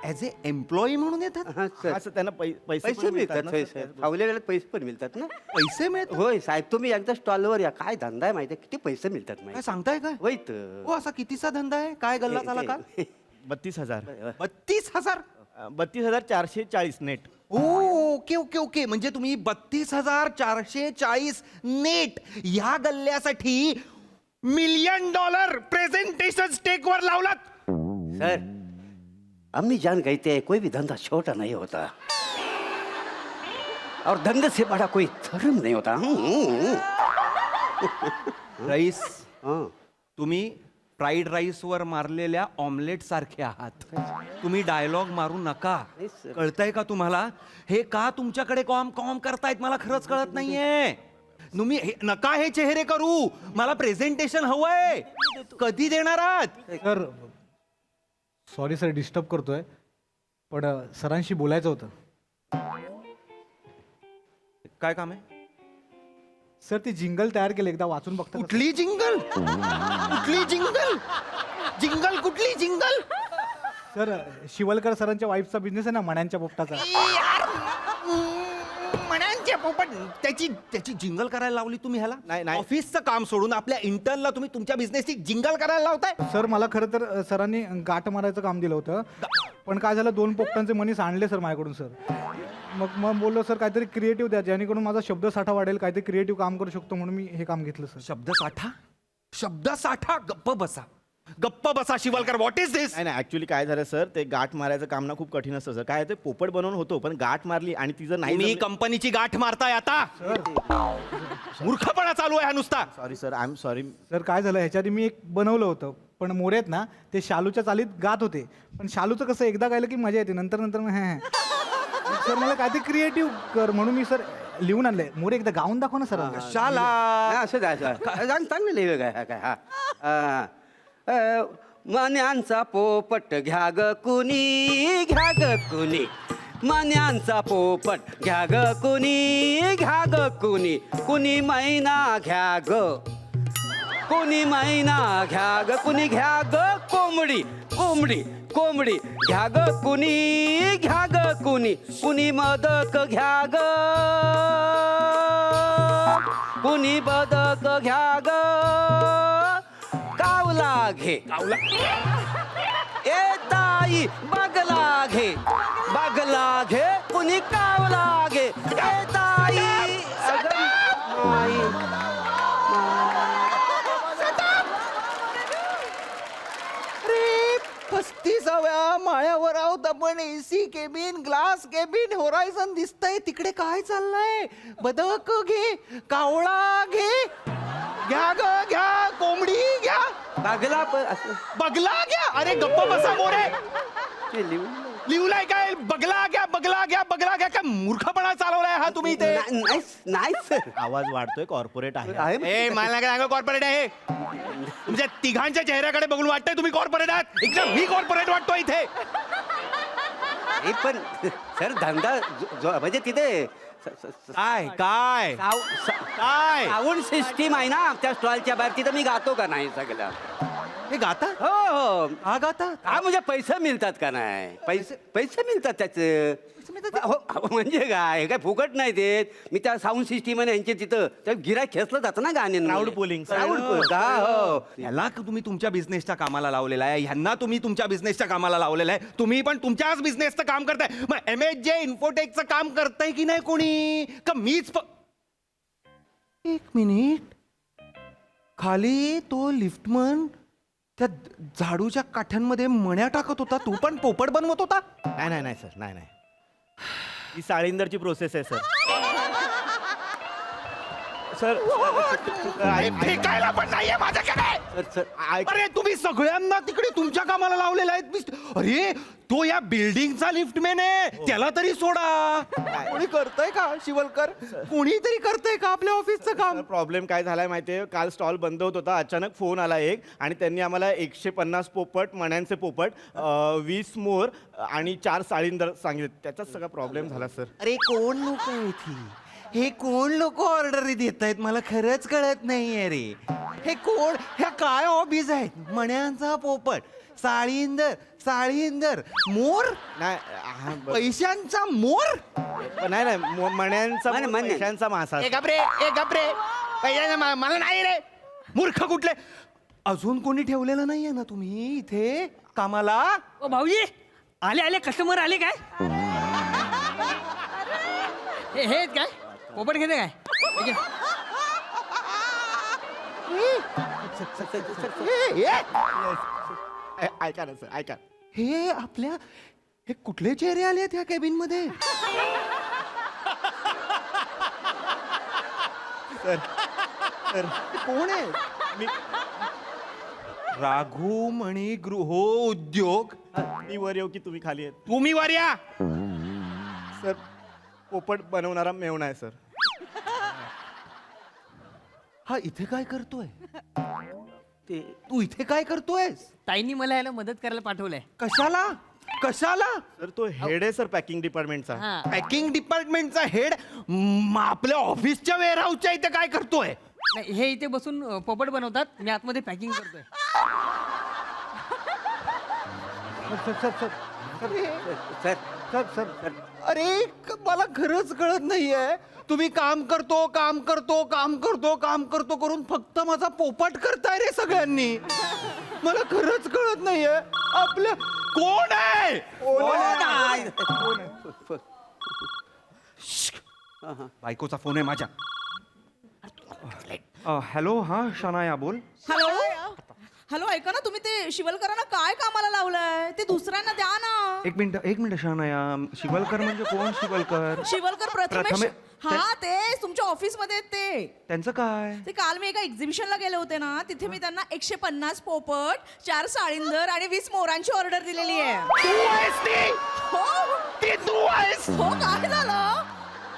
ॲज ए एम्प्लॉई म्हणून येतात? हा, सर. असं त्यांना पैसे पैसे पण मिळतात ना, होय, सर. सर. फावल्या वेळेला पैसे पण मिळतात ना. पैसे मिळतात? होय साहेब, तुम्ही एकदा स्टॉलवर या. काय धंदा आहे माहिती आहे? किती पैसे मिळतात काय माहिती? सांगताय काय? होय तर. हो, असा कितीचा धंदा आहे? काय गल्ला झाला का? 32,000. 32,000? 32,440 नेट. ओके ओके ओके, म्हणजे तुम्ही 32,440 नेट ह्या गल्ल्यासाठी $1 मिलियन प्रेझेंटेशन स्टेकवर लावलात. सर, अम्मी जान कहते हैं कोई भी धंधा छोटा नहीं होता और धंधे से बड़ा कोई धर्म नहीं होता. राईस, हाँ. तुम्ही फ्राईड राईसवर मारलेल्या ऑमलेट सारखे आहात. तुम्ही डायलॉग मारू नका. नाही, सर. कळतंय का तुम्हाला? हे का तुमच्याकडे कॉम कॉम करतायत मला खरंच कळत नाहीये. तुम्ही नका हे चेहरे करू. मला प्रेझेंटेशन हवंय. कधी देणार आहात? सर सॉरी सर, डिस्टर्ब करतोय, पण सरांशी बोलायचं होतं. काय काम आहे? सर ती जिंगल तयार केली, एकदा वाचून बघता का? कुठली जिंगल? कुठली जिंगल? जिंगल कुठली जिंगल? सर शिवलकर सरांच्या वाईफचा बिझनेस आहे ना, मण्यांच्या पोपटाचा. मण्यांचे पोपट, त्याची जिंगल करायला लावली तुम्ही ह्याला? नाही, नाही. ऑफिसचं काम सोडून आपल्या इंटर्नला तुम्ही तुमच्या बिझनेसची जिंगल करायला लावताय? सर मला खरं तर सरांनी गाठ मारायचं काम दिलं होतं, पण काय झालं, 2 पोपटांचे मनीस आणले सर माझ्याकडून सर. मग बोललो सर काहीतरी क्रिएटिव्ह द्या, जेणेकरून माझा शब्दसाठा वाढेल, काहीतरी क्रिएटिव्ह काम करू शकतो, म्हणून मी हे काम घेतलं सर. शब्दसाठा? गप्प बसा शिवलकर. व्हॉट इज दिस? नाही नाही, ॲक्च्युली काय झालं सर, ते गाठ मारायचं काम ना खूप कठीण असतं सर. काय आहे, ते पोपट बनवून होतो, पण गाठ मारली आणि ती जर नाही मी जमली- कंपनीची गाठ मारताय आता? मूर्खपणा चालू आहे हा नुसता. Sorry sir, I am sorry. Sir काय झालं, ह्याच्या आधी मी एक बनवलं होतं, पण मोरे आहेत ना ते शालूच्या चालीत गात होते, पण शालूचं कसं एकदा गायलं की मजा येते, नंतर मग हे सर मला काहीतरी क्रिएटिव्ह कर म्हणून मी सर लिहून आणलंय. मोरे एकदा गाऊन दाखव ना सर. शाला. हा, असं जायचं. चांगलं लिहिलं काय काय. हा. मण्यांचा पोपट घ्या ग कुणी, घ्या ग कुणी. मण्यांचा पोपट घ्या ग कुणी, घ्या ग कुणी. कुणी मैना घ्या ग, कुणी मैना घ्या ग, कुणी घ्या ग कोंबडी, कोंबडी कोंबडी घ्या ग कुणी, घ्या ग कुणी. कुणी मदक घ्या ग, कुणी बदक घ्या ग. कावला घे, कावला. ए ताई बगला घे, बगला घे. कुणी कावला घे. ए ताई. अगं, नाही. अरे 35व्या माळ्यावर आहोत आपण. AC cabin, glass cabin, horizon दिसतंय. तिकडे काय चाललंय? बदक घे, कावळा घे, घ्या ग घ्या, कोंबडी घ्या, बगला पण असं बगला घ्या. अरे गप्प बसा मोरे. ते लिहून लिवलाय काय? बगला घ्या, बगला घ्या, बगला घ्या. काय मूर्खपणा चालवलाय हा तुम्ही इथे? नाही नाही सर. आवाज वाढतोय, कॉर्पोरेट आहे. आहे ए मला काय कॉर्पोरेट आहे? तुमच्या तिघांच्या चेहऱ्याकडे बघून वाटतंय तुम्ही कॉर्पोरेट आहात. एकदम मी कॉर्पोरेट वाटतो इथे. हे पण सर धंदा म्हणजे तिथे काय काय काय साऊंड सिस्टीम आहे ना त्या स्टॉलच्या बाहेर, तिथं मी गातो का नाही सगळं? हे गाता? हो हो. हा गाता? हा म्हणजे पैसे मिळतात का नाही? पैसे मिळतात त्याचे. हो म्हणजे काय, काय फुकट नाही देत. मी त्या साऊंड सिस्टीम आहे यांचे तिथं त्या गिऱ्हाईक खेचलं जातं ना गाणे. Crowd pulling. हो. याला तुम्ही तुमच्या बिझनेसच्या कामाला लावलेला आहे, ह्यांना तुम्ही तुमच्या बिझनेसच्या कामाला लावलेलं आहे. तुम्ही पण तुमच्याच बिझनेसचं काम करताय. मग MHJ इन्फोटेकचं काम करताय की नाही कोणी? का मीच? एक मिनिट, खाली तो लिफ्टमन त्या झाडूच्या काठ्यांमध्ये मण्या टाकत होता तू पण पोपट बनवत होता. नाही सर, नाही ही साळींदरची प्रोसेस आहे सर. फेकायला पण नाहीये माझ्याकडे. सर अरे तुम्ही सगळ्यांना तिकडे तुमच्या कामाला लावलेला आहे. अरे तो या बिल्डिंगचा लिफ्टमॅन आहे, त्याला तरी सोडा. कोणी करतंय का शिवलकर? कोणीतरी करतंय का आपल्या ऑफिसचं काम? प्रॉब्लेम काय झालाय माहितीये, काल स्टॉल बंद होत होता, अचानक फोन आला एक आणि त्यांनी आम्हाला 150 पोपट, मण्यांचे पोपट, 20 मोर आणि 4 साळींदर सांगितले. त्याचाच सगळा प्रॉब्लेम झाला सर. अरे कोण लोक आहेत हे कोण लोक ऑर्डर देत आहेत मला खरंच कळत नाहीये रे. हे कोण, ह्या काय हॉबीज आहेत? मण्यांचा पोपट, साळींदर, मोर, पैशांचा मोर. नाही मण्यांचा मण्या. पैशांचा मासा. ए गपरे मला नाही रे. मूर्ख कुठले. अजून कोणी ठेवलेलं नाहीये ना तुम्ही इथे कामाला? ओ भाऊजी, आले कस्टमर आले काय? हे काय पोपट घेते काय? हे घे. ऐका ना सर, ऐका. हे आपल्या हे कुठले चेहरे आले आहेत ह्या केबिन मध्ये? सर कोण आहे? मी राघू मणी गृहोद्योग. मी वर येऊ की तुम्ही खाली आहेत? तुम्ही वर या. सर पोपट बनवणारा मेवणा आहे सर. हा इथे काय करतोय? तू इथे काय करतोयस? ताईंनी मला याला मदत करायला पाठवलंय. कशाला? सर तो हेड आहे सर पॅकिंग डिपार्टमेंटचा. हा. पॅकिंग डिपार्टमेंटचा हेड आपल्या ऑफिसच्या वेअरहाऊसच्या इथे काय करतोय? नाही, हे इथे बसून पोपट बनवतात, मी आतमध्ये पॅकिंग करतोय. अरे मला खरंच कळत नाहीये. तुम्ही काम करतो करून फक्त माझा पोपट करताय रे सगळ्यांनी. मला खरंच कळत नाहीये आपल्या कोण आहे. बायकोचा फोन आहे माझ्या. हॅलो, हा शनाया बोल. हॅलो ऐका ना, तुम्ही ते शिवलकरांना काय कामाला लावलंय? ते दुसऱ्यांना द्या ना. एक मिनिट शनाया, शिवलकर म्हणजे कोण? शिवलकर प्रथमेश. हा ते तुमच्या ऑफिस मध्ये आहेत ते. त्यांचं काय? ते काल मी एका एक्झिबिशनला गेले होते ना, तिथे मी त्यांना 150 पोपट, 4 साळींदर आणि 20 मोरांची ऑर्डर दिलेली आहे. हो हो, काय झालं?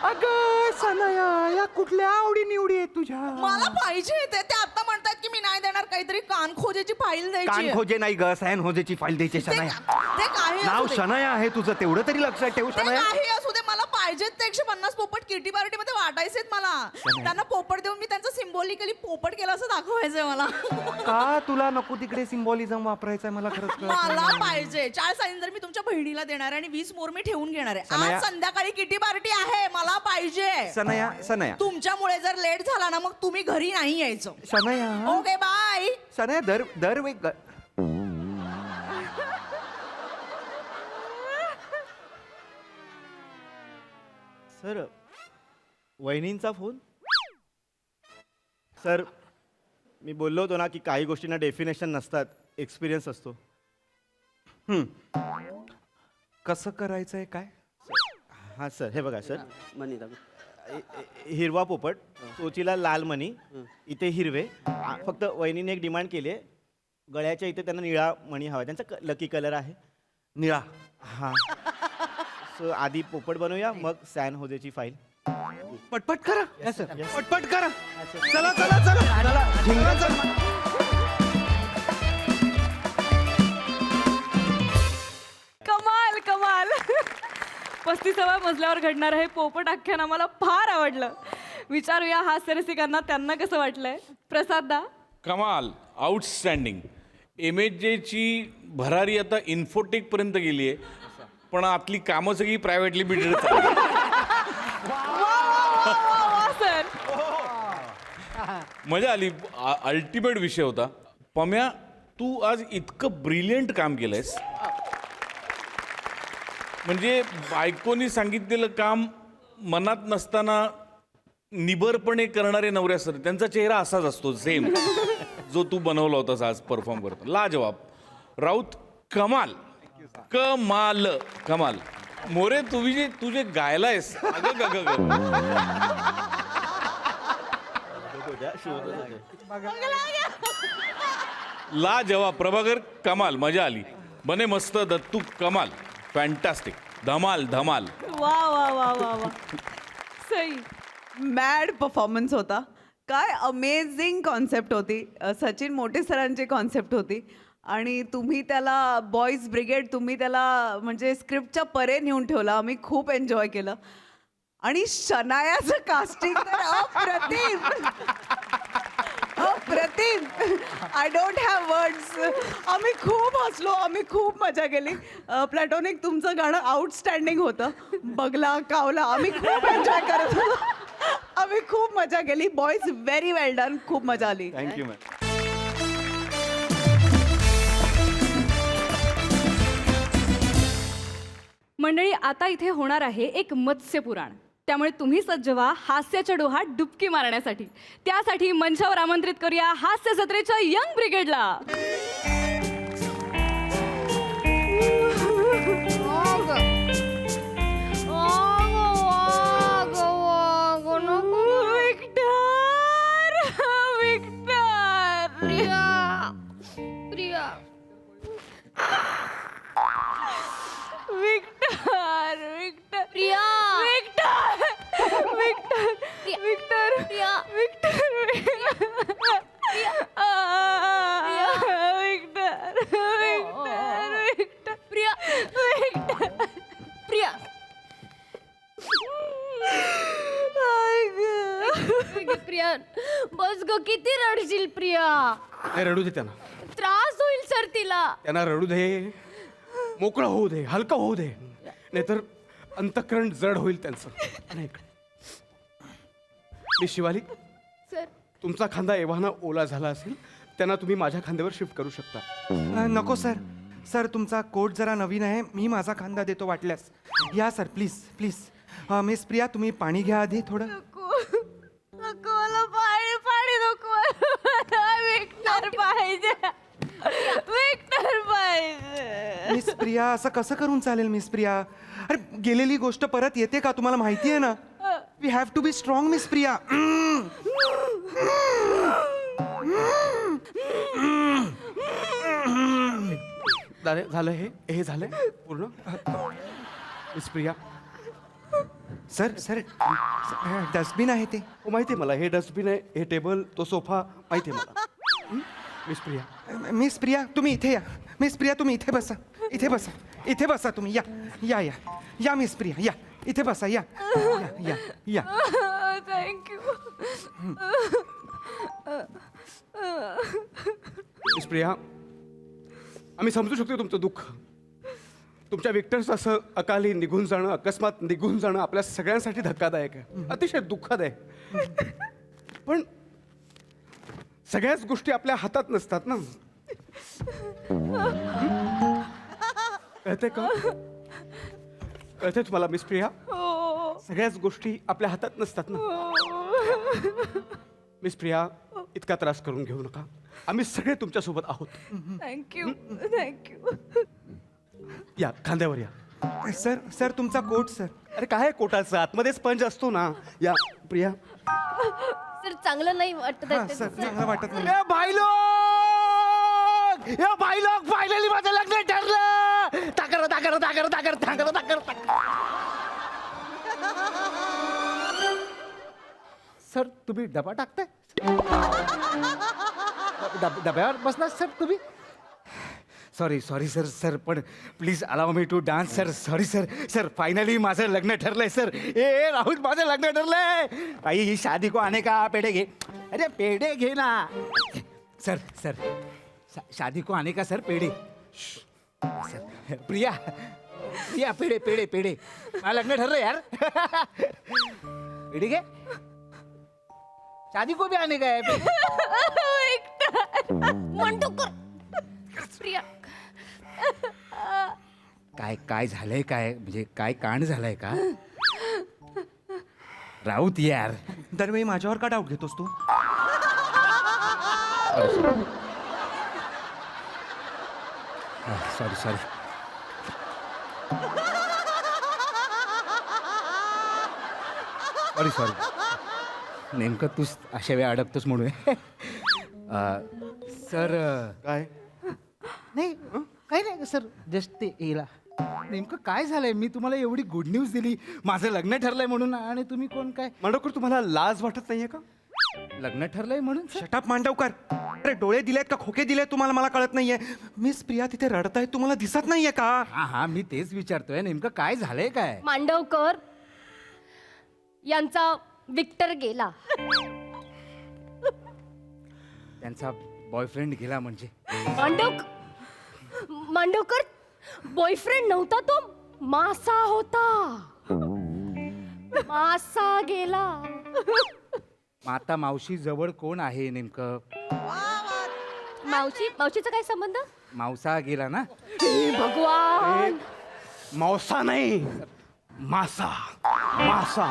अगं सनाया, या कुठल्या आवडी निवडी आहेत तुझ्या? मला पाहिजे ते आता म्हणतात की मी नाही देणार, काहीतरी कानखोजेची फाईल द्यायची आहे. कानखोजे नाही ग, सॅन होजेची फाईल द्यायची. ते शनाया ते काही नाव असू दे. शनाया आहे तुझं, तेवढं तरी लक्षात ठेव ते शनाया. काही असू दे, मला पाहिजेत ते 150 पोपट. किटी पार्टी मध्ये वाटायचेत मला. त्यांना पोपट देऊन मी त्यांचं सिम्बॉलिकली पोपट केलं असं दाखवायचंय मला. का तुला नको तिकडे सिम्बॉलिझम वापरायचंय? मला खरंच कळत मला नाही. पाहिजे 4 साळींदर मी तुमच्या बहिणीला देणार आहे आणि 20 मोर मी ठेवून घेणार आहे. सनाया- आज संध्याकाळी किटी पार्टी आहे, मला पाहिजे. सनाया तुमच्यामुळे जर लेट झाला ना, मग तुम्ही घरी नाही यायचं. Shanaya okay bye. सनाया दर वेग सर वहिनींचा फोन. सर मी बोललो होतो ना की काही गोष्टींना डेफिनेशन नसतात, एक्सपिरियन्स असतो. कसं करायचंय काय? हां सर, हे बघा सर, मनी दाखव. हिरवा पोपट, चोचीला लाल मणी, इथे हिरवे. फक्त वहिनीने एक डिमांड केली आहे, गळ्याच्या इथे त्यांना निळा मणी हवा. त्यांचा लकी कलर आहे निळा. हां. सो आधी पोपट बनवूया, मग सॅन होजेची फाईल. पटपट करा. पटपट करा. चला झिंगा चला. कमाल 35व्या मजल्यावर घडणार हे पोपट आख्यान आम्हाला फार आवडलं. विचारूया हास्यरसिकांना त्यांना कसं वाटलंय. प्रसाद दा. कमाल, आउटस्टँडिंग. MHJची भरारी आता इन्फोटेक पर्यंत गेली आहे, पण आतली कामं सगळी प्रायव्हेट लिमिटेड चालली. सर मजा आली. अल्टिमेट विषय होता. पम्या, तू आज इतकं ब्रिलियंट काम केलंयस. म्हणजे बायकोनी सांगितलेलं काम मनात नसताना निबरपणे करणारे नवरे असतात, त्यांचा चेहरा असाच असतो सेम. जो तू बनवला होतास आज परफॉर्म करतो लाजवाब. राऊत कमाल कमाल कमाल. मोरे तू जे गायलायस अगं ग ग ग. लाजवाब. प्रभाकर कमाल मजा आली. बने मस्त. दत्तू कमाल फॅन्टॅस्टिक. धमाल धमाल. वा वा वा वा वा. सई. मॅड परफॉर्मन्स होता. काय अमेझिंग कॉन्सेप्ट होती. सचिन मोटे सरांची कॉन्सेप्ट होती आणि तुम्ही त्याला बॉईज ब्रिगेड तुम्ही त्याला म्हणजे स्क्रिप्टच्या परे नेऊन ठेवला. आम्ही खूप एन्जॉय केलं आणि शनायाचं कास्टिंग तर अप्रतिम अप्रतिम. I don't have words. आम्ही खूप हसलो, आम्ही खूप मजा केली. प्लॅटॉनिक तुमचं गाणं आउटस्टँडिंग होतं. बगला कावला आम्ही खूप एन्जॉय करत होतो. आम्ही खूप मजा केली. बॉईज व्हेरी वेल डन. खूप मजा आली. Thank you ma'am. मंडळी आता इथे होणार आहे एक मत्स्य पुराण. त्यामुळे तुम्ही सज्ज व्हा हास्याच्या डोहात डुबकी मारण्यासाठी. त्यासाठी मंचावर आमंत्रित करूया हास्य जत्रेच्या यंग ब्रिगेडला. प्रिया बस ग. किती रडशील प्रिया. नाही रडू दे त्यांना. त्रास होईल सर तिला. त्यांना रडू दे. मोकळं होऊ दे. हलकं होऊ दे. नाहीतर अंतःकरण जड होईल त्यांचं. नाही मी शिवाली. सर तुमचा खांदा एव्हाना ओला झाला असेल त्यांना तुम्ही माझ्या खांद्यावर शिफ्ट करू शकता. नको सर. सर तुमचा कोट जरा नवीन आहे. मी माझा खांदा देतो वाटल्यास. या sir please please. Miss Priya तुम्ही पाणी घ्या आधी थोडं. नको मला पाणी पाणी नको. विक्टर पाहिजे. विक्टर पाहिजे. मिस प्रिया असं कसं करून चालेल मिस प्रिया. अरे गेलेली गोष्ट परत येते का तुम्हाला माहिती आहे ना. We have to be strong miss Priya. झालं हे झालंय पूर्ण. Miss Priya. Sir sir dustbin आहे ते. हो माहिती आहे मला. हे डस्टबिन आहे. हे टेबल तो सोफा माहिती आहे मला. मिस प्रिया. मिस प्रिया तुम्ही इथे या. मिस प्रिया तुम्ही इथे बसा. इथे बसा. इथे बसा तुम्ही. या या या या मिस प्रिया या. इथे बसा. या या या. थँक्यू. मिस प्रिया आम्ही समजू शकतो तुमचं दुःख. तुमच्या विक्टर्स असं अकाली निघून जाणं अकस्मात निघून जाणं आपल्या सगळ्यांसाठी धक्कादायक आहे. अतिशय दुःखद आहे. पण सगळ्याच गोष्टी आपल्या हातात नसतात ना. कळते का. कळते तुम्हाला मिस प्रिया. सगळ्याच गोष्टी आपल्या हातात नसतात ना. मिस प्रिया इतका त्रास करून घेऊ नका. आम्ही सगळे तुमच्यासोबत आहोत. Thank you thank you. या खांद्यावर या. सर सर तुमचा कोट सर. अरे काय कोटाचं आतमध्ये स्पंज असतो ना. या प्रिया. सर चांगलं नाही वाटत हा सर चांगलं वाटत नाही. ए भाई लोग फायनली माझं लग्न ठरलं. ताकर ताकर ताकर ताकर ताकर ताकर. सर तुम्ही डबा टाकताय. डब्यावर बसणार सर तुम्ही. सॉरी सर पण please allow me to dance sir. Sorry sir finally माझं लग्न ठरलंय सर. ए राहुल माझं लग्न ठरलंय. भाई शादी को आने का पेढे घे. अरे पेढे घे ना सर शादी को आने का सर पेढे. सर प्रिया पेढे माझं लग्न ठरलंय यार. पेढे घे. शादी को भी आने का है. म्हणतो कर. प्रिया काय झालंय. काय म्हणजे काय कांड झालाय का. राऊत यार. दरवेळी माझ्यावर का डाऊट घेतोस तू. सॉरी सॉरी सॉरी सॉरी नेमकं तूच अशा वेळी अडकतोस म्हणून सर काय नाही काही नाही सर जस्ट ते येला नेमकं काय झालंय मी तुम्हाला एवढी गुड न्यूज दिली माझं लग्न ठरलंय म्हणून आणि तुम्ही कोण काय मांडवकर तुम्हाला लाज वाटत नाहीये का? लग्न ठरलंय म्हणून सर शटाप मांडवकर. अरे डोळे दिलेत का खोके दिलेत तुम्हाला मला कळत नाहीये. मिस प्रिया तिथे रडतायत तुम्हाला दिसत नाहीये का? हा हा मी तेच विचारतोय नेमकं काय झालंय काय मांडवकर यांचा विक्टर गेला. त्यांचा बॉयफ्रेंड गेला म्हणजे मांडवकर बॉयफ्रेंड नव्हता तो मासा होता. मासा गेला. माता मावशी जवळ कोण आहे नेमकं मावशीचा काय संबंध? मावसा गेला ना हे भगवान. मावसा नाही मासा मासा.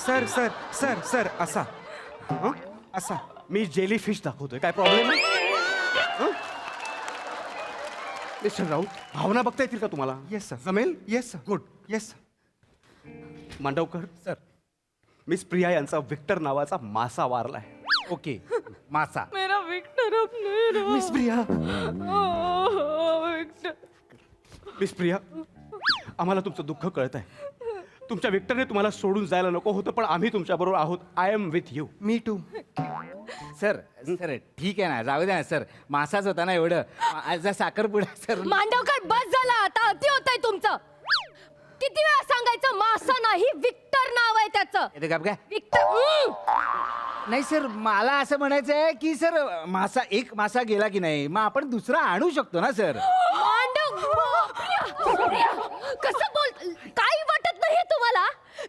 सर सर सर सर असा हं? असा मी जेली फिश दाखवतोय काय प्रॉब्लेम आहे? मिस्टर राऊत भावना बघता येतील का तुम्हाला येस सर जमेल yes sir good yes sir. Mandavkar sir miss Priya यांचा विक्टर नावाचा मासा वारलाय. ओके मासा मेरा विक्टर अब नहीं रहा. Miss Priya Victor. Miss Priya आम्हाला तुमचं दुःख कळत आहे. तुमच्या विक्टरने तुम्हाला सोडून जायला नको होतं पण आम्ही तुमच्याबरोबर आहोत. I am with you. मी टू. सर सर ठीक आहे ना जाऊ द्या ना सर मासाच होता ना एवढं साखरपुडा सर मांडवकर बस झाला आता. अति होतंय तुमचं. किती वेळा सांगायचं मासा नाही विक्टर नाव आहे त्याचं. येते का काय विक्टर. नाही सर मला असं म्हणायचं आहे की सर मासा एक मासा गेला की नाही मग आपण दुसरा आणू शकतो ना सर कसं बोल काही वाटत नाही तुम्हाला?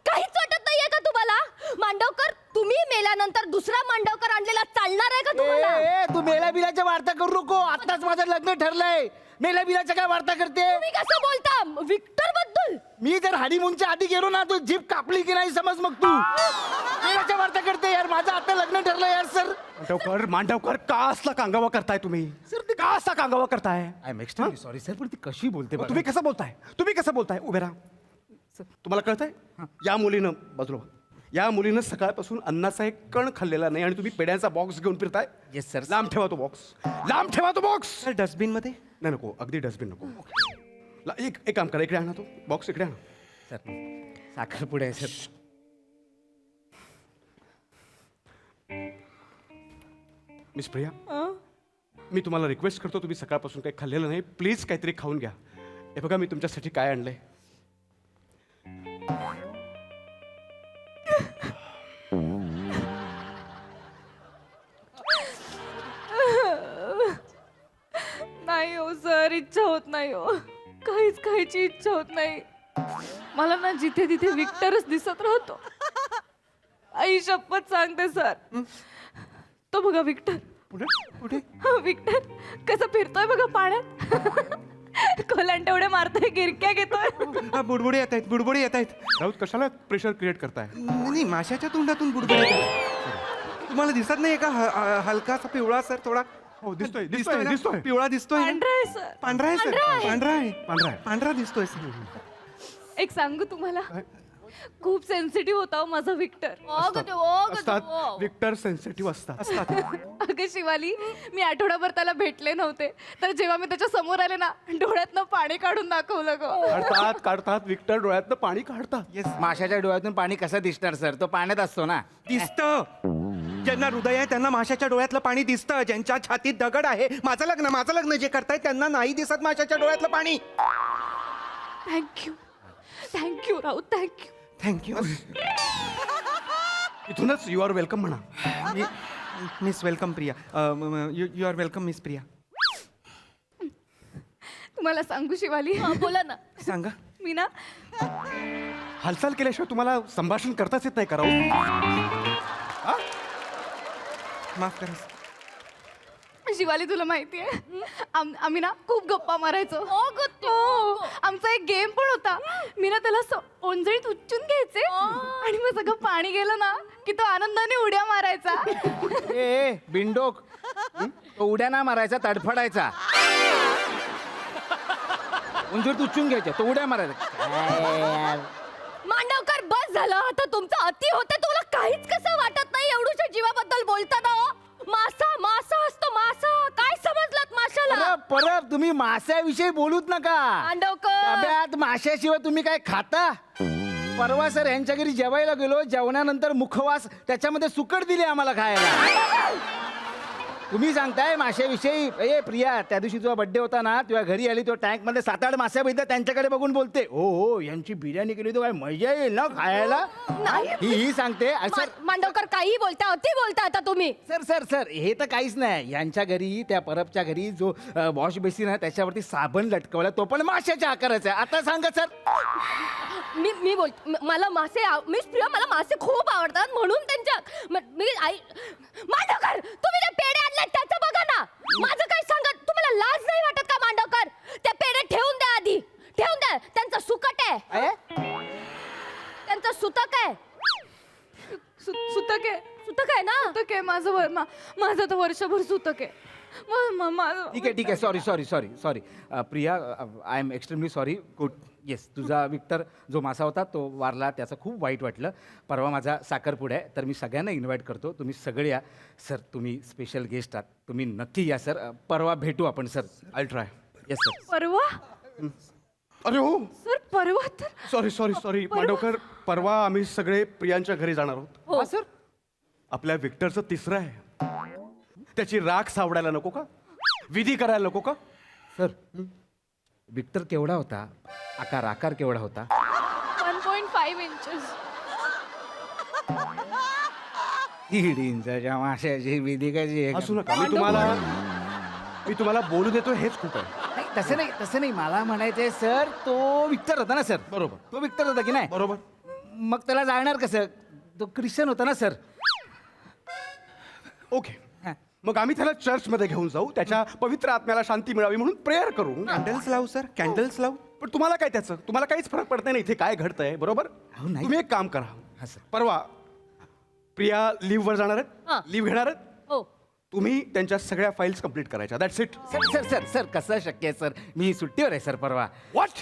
काहीच वाटत नाहीये का तुम्हाला? मांडवकर तुम्ही मेल्यानंतर दुसरा मांडवकर आणलेला चालणार आहे का तुम्हाला? ए, तू मेल्या बिलाच्या वार्ता करू नको आताच माझं लग्न ठरलंय मेल्या बिलाच्या काय वार्ता करते तुम्ही कसं बोलता विक्टर बद्दल? मी जर हनीमूनच्या आधी गेलो ना तू जीप कापली की नाही समज मग तू मेल्याच्या वार्ता करते यार माझं आता लग्न ठरलं यार सर मांडवकर का असला कांगावा करताय तुम्ही का असा कांगावा करताय? I am extremely sorry sir पण ती कशी बोलते बघा. तुम्ही कसं बोलताय उभे राहा. तुम्हाला कळतंय या मुलीनं बाजूला व्हा. या मुलीनं सकाळपासून अन्नाचा एक कण खाल्लेला नाही आणि तुम्ही पेड्यांचा बॉक्स घेऊन फिरताय. येस सर लांब ठेवा तो बॉक्स. लांब ठेवा तो बॉक्स. सर डस्टबिन मध्ये नाही नको अगदी डस्टबिन नको. एक काम करा इकडे आणा तो बॉक्स इकडे आणा. सर साखरपुडा आहे सर मिस प्रिया मी तुम्हाला रिक्वेस्ट करतो तुम्ही सकाळपासून काही खाल्लेलं नाही प्लीज काहीतरी खाऊन घ्या. हे बघा मी तुमच्यासाठी काय आणलंय. नाही हो सर इच्छा होत नाही हो. काहीच खायची इच्छा होत नाही. मला ना जिथे तिथे विक्टरच दिसत राहतो. आई शपथ सांगते सर तो बघा विक्टर. कुठे विक्टर कसं फिरतोय बघा पाण्यात. कोलांटे उड्या मारतोय गिरक्या घेतोय. बुडबुडे येत आहेत बुडबुडे येत आहेत. राऊत कशाला प्रेशर क्रिएट करताय? नाही माशाच्या तोंडातून बुडबुडे येत आहेत. तुम्हाला दिसत नाहीये का हलकासा पिवळा सर थोडा हो दिसतोय दिसतोय दिसतोय ना? दिसतोय. पिवळा दिसतोय ना? पांढरा आहे सर. पांढरा आहे सर पांढरा आहे पांढरा आहे. पांढरा दिसतोय सर. एक सांगू तुम्हाला खूप सेन्सिटिव्ह होता हो माझा विक्टर. असतात विक्टर सेन्सिटिव्ह असतात. अगं शिवाली मी आठवडाभर त्याला भेटले नव्हते तर जेव्हा मी त्याच्या समोर आले ना डोळ्यातनं पाणी काढून दाखवलं ग. काढतात विक्टर डोळ्यातनं पाणी काढतात. येस माशाच्या डोळ्यातून पाणी कसं दिसणार सर तो पाण्यात असतो ना दिसतं. ज्यांना हृदय आहे त्यांना माशाच्या डोळ्यातलं पाणी दिसतं. ज्यांच्या छातीत दगड आहे माझं लग्न जे करतायत त्यांना नाही दिसत माशाच्या डोळ्यातलं पाणी. Thank you Raut thank you. थँक्यू. इथूनच यू आर वेलकम म्हणा. Miss welcome Priya. You are welcome miss Priya. तुम्हाला सांगू शिवाली बोला ना. सांगा. मी ना हालचाल केल्याशिवाय तुम्हाला संभाषण करताच येत नाही का राऊत? माफ करा. शिवाली तुला माहिती आहे आम्ही ना खूप गप्पा मारायचो. हो आमचा एक गेम पण होता. मी ना त्याला ओंजळीत उच्चून घ्यायचे आणि मग सगळं पाणी गेलं ना की तो आनंदाने उड्या मारायचा. करायचा. ए बिंडोक, तो उड्या ना मारायचा, तडफडायचा. उंदीर तुचून घ्यायच्या, तो उड्या मारायचा. काय यार. मांडवकर बस झालं आता तुमचं अति होते. तुला काहीच कसं वाटत नाही एवढूच्या जीवाबद्दल बोलताना हो? मासा मासा असतो मासा. काय समजलात माशाला? परब तुम्ही माश्याविषयी बोलूच नका. मांडवकर डब्यात माश्याशिवाय तुम्ही काय खाता? परवा सर यांच्या घरी जेवायला गेलो, जेवणानंतर मुखवास त्याच्यामध्ये सुकट दिली आम्हाला खायला. तुम्ही सांगताय माश्याविषयी. ए प्रिया, त्या दिवशी तुझा बर्थडे होता ना, तुझ्या घरी आली, तो टँक मध्ये 7-8 माश्या बघितल्या, त्यांच्याकडे बघून बोलते, हो हो यांची बिर्याणी केली तर काय मजा येईल ना खायला. ही सांगते. सर मांडवकर काही बोलता अति बोलता आता तुम्ही. सर सर सर हे तर काहीच नाही. यांच्या घरी, त्या परबच्या घरी जो वॉश बेसिन आहे त्याच्यावरती साबण लटकवला, तो पण माशाच्या आकाराचा आहे. आता सांगा सर. मी मला मासे मिस प्रिया मला मासे खूप आवडतात म्हणून त्यांच्या मी आई मांडवकर तुम्ही ते पेढे आणले त्याचं बघा ना. माझं काय सांगा, तुम्हाला लाज नाही वाटत का मांडवकर? ते पेढे ठेवून द्या आधी, ठेवून द्या. त्यांचं सुकट आहे, त्यांचं सुतक आहे. सुतक आहे. सुतक आहे ना? सुतक आहे माझं तर वर्षभर सुतक आहे. ठीक आहे. Sorry Priya, I am extremely sorry. Good. Yes, तुझा विक्टर जो मासा होता तो वारला, त्याचं खूप वाईट वाटलं. परवा माझा साखरपुडा आहे, तर मी सगळ्यांना इन्व्हाइट करतो. तुम्ही सगळे या. सर तुम्ही स्पेशल गेस्ट आहात, तुम्ही नक्की या सर. परवा भेटू आपण sir. I try. Yes sir. परवा? अरे हो, सर परवा तर सॉरी मांडवकर. परवा आम्ही सगळे प्रियांच्या घरी जाणार आहोत. हो सर. आपल्या विक्टरचं 3रं आहे. त्याची राख सावडायला नको का? विधी करायला नको का? सर विक्टर केवढा होता? आकार केवढा होता? 1.5 इंचेस. 1.5 इंचाच्या माशाची विधी कशी आहे? असू नका. मी तुम्हाला बोलू देतो, हेच खूप आहे. नाही, तसं नाही. मला म्हणायचंय सर, तो विक्टर होता ना सर. बरोबर. तो विक्टर होता की नाही? बरोबर. मग त्याला जाणार कसं? तो ख्रिश्चन होता ना सर. ओके, मग आम्ही त्याला चर्चमध्ये घेऊन जाऊ, त्याच्या पवित्र आत्म्याला शांती मिळावी म्हणून प्रेयर करू. कॅन्डल्स लावू सर, कॅन्डल्स लावू. पण तुम्हाला काय त्याचं? तुम्हाला काहीच फरक पडत नाही इथे काय घडतंय, बरोबर? अहो, नाही. तुम्ही एक काम करा. हा सर. परवा प्रिया लिव्हवर जाणार हा. आहेत, लिव्ह घेणार आहेत. हो तुम्ही त्यांच्या सगळ्या फाईल्स कंप्लीट करायच्या. That's it. सर कसं शक्य आहे सर? मी सुट्टीवर आहे सर परवा. व्हॉट?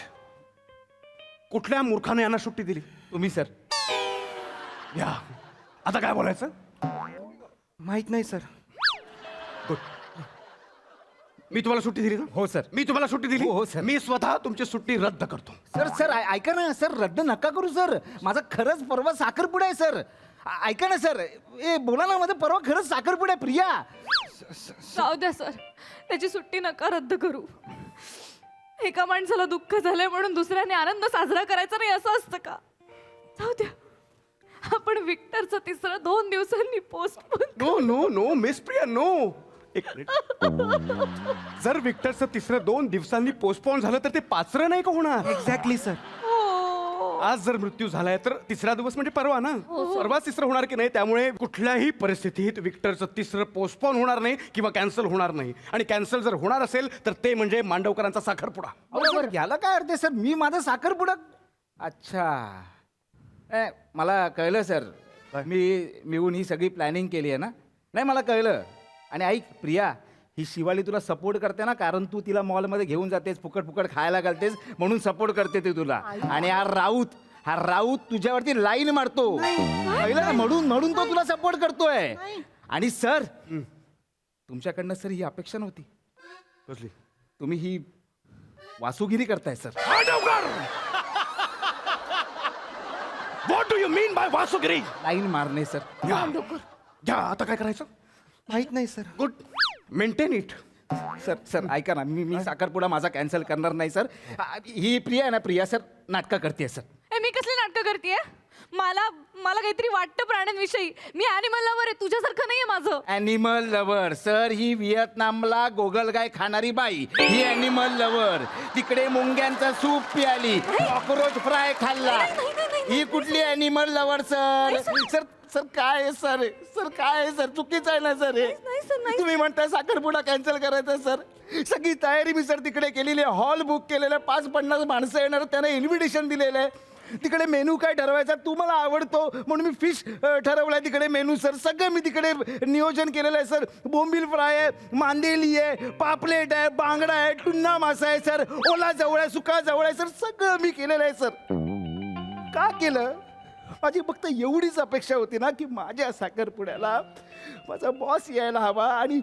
कुठल्या मूर्खाने यांना सुट्टी दिली? तुम्ही सर. या आता काय बोलायचं? माहित नाही सर. गुड. मी तुम्हाला सुट्टी दिली ना? हो सर. मी तुम्हाला सुट्टी दिली. हो, सर. मी स्वतः तुमची सुट्टी रद्द करतो. सर ऐका ना सर, रद्द नका करू सर. माझा खरंच परवा साखरपुडा आहे सर. ऐका ना सर. बोला ना, माझा परवा खरंच साखरपुडा आहे प्रिया. जाऊ द्या सर, त्याची सुट्टी नका रद्द करू. एका माणसाला दुःख झालंय म्हणून दुसऱ्याने आनंद साजरा करायचा नाही असं असतं का? जाऊ द्या. आपण विक्टरचं 3रं 2 दिवसांनी postpone. No miss Priya, no. एक मिनिट. जर विक्टरचं 3रं 2 दिवसांनी पोस्टपोन झालं तर ते 5रं नाही का होणार? Exactly sir. आज जर मृत्यू झालाय तर 3रा दिवस म्हणजे परवा ना. परवाच 3रं होणार की नाही. त्यामुळे कुठल्याही परिस्थितीत विक्टरचं 3रं पोस्टपोन होणार नाही किंवा कॅन्सल होणार नाही. आणि कॅन्सल जर होणार असेल तर ते म्हणजे मांडवकरांचा साखरपुडा. बरोबर. याला काय अर्थ आहे सर? मी माझा साखरपुडा. अच्छा. मला कळलं सर. मिळून ही सगळी प्लॅनिंग केली आहे ना. नाही मला कळलं. आणि ऐक प्रिया, ही शिवाली तुला सपोर्ट करते ना, कारण तू तिला मॉलमध्ये घेऊन जातेस, फुकट खायला घालतेस, म्हणून सपोर्ट करते ती तुला. आणि हा राऊत तुझ्यावरती लाईन मारतो. कळलं ना? म्हणून तो तुला सपोर्ट करतोय. आणि सर तुमच्याकडनं सर ही अपेक्षा नव्हती. कसली? तुम्ही ही वासुगिरी करताय sir. What do you mean by वासुगिरी? लाईन मारणे सर. घ्या आता काय करायचं? माहित नाही sir. Good. Maintain it. Sir ऐका ना, मी साखरपुडा माझा कॅन्सल करणार नाही सर. ही प्रिया आहे ना, प्रिया सर नाटकं करते सर. मी कसली नाटकं करतेय? मला काहीतरी वाटतं प्राण्यांविषयी. मी ॲनिमल लवर आहे, तुझ्यासारखं नाहीये माझं. Animal lover sir. ही व्हिएतनामला गोगलगाय खाणारी बाई, ही ॲनिमल लवर. तिकडे मुंग्यांचा सूप प्याली, कॉकरोच फ्राय खाल्ला. ही कुठली ॲनिमल लवर सर? सर काय आहे सर? काय आहे सर? चुकीचं आहे ना सर हे? तुम्ही म्हणताय साखरपुडा कॅन्सल करायचा सर. सगळी तयारी मी सर तिकडे केलेली आहे. हॉल बुक केलेलं आहे, 50-50 माणसं येणार, त्यांना इन्व्हिटेशन दिलेलं आहे. तिकडे मेनू काय ठरवायचा तू मला आवडतो म्हणून मी फिश ठरवलाय तिकडे मेनू सर. सगळं मी तिकडे नियोजन केलेलं आहे सर. बोंबील फ्राय आहे, मांदेली आहे, पापलेट आहे, बांगडा आहे, टुन्ना मासा आहे सर, ओला जवळ आहे, सुका जवळ आहे सर, सगळं मी केलेलं आहे सर. का केलं? माझी फक्त एवढीच अपेक्षा होती ना की माझ्या साखरपुड्याला माझा बॉस यायला हवा आणि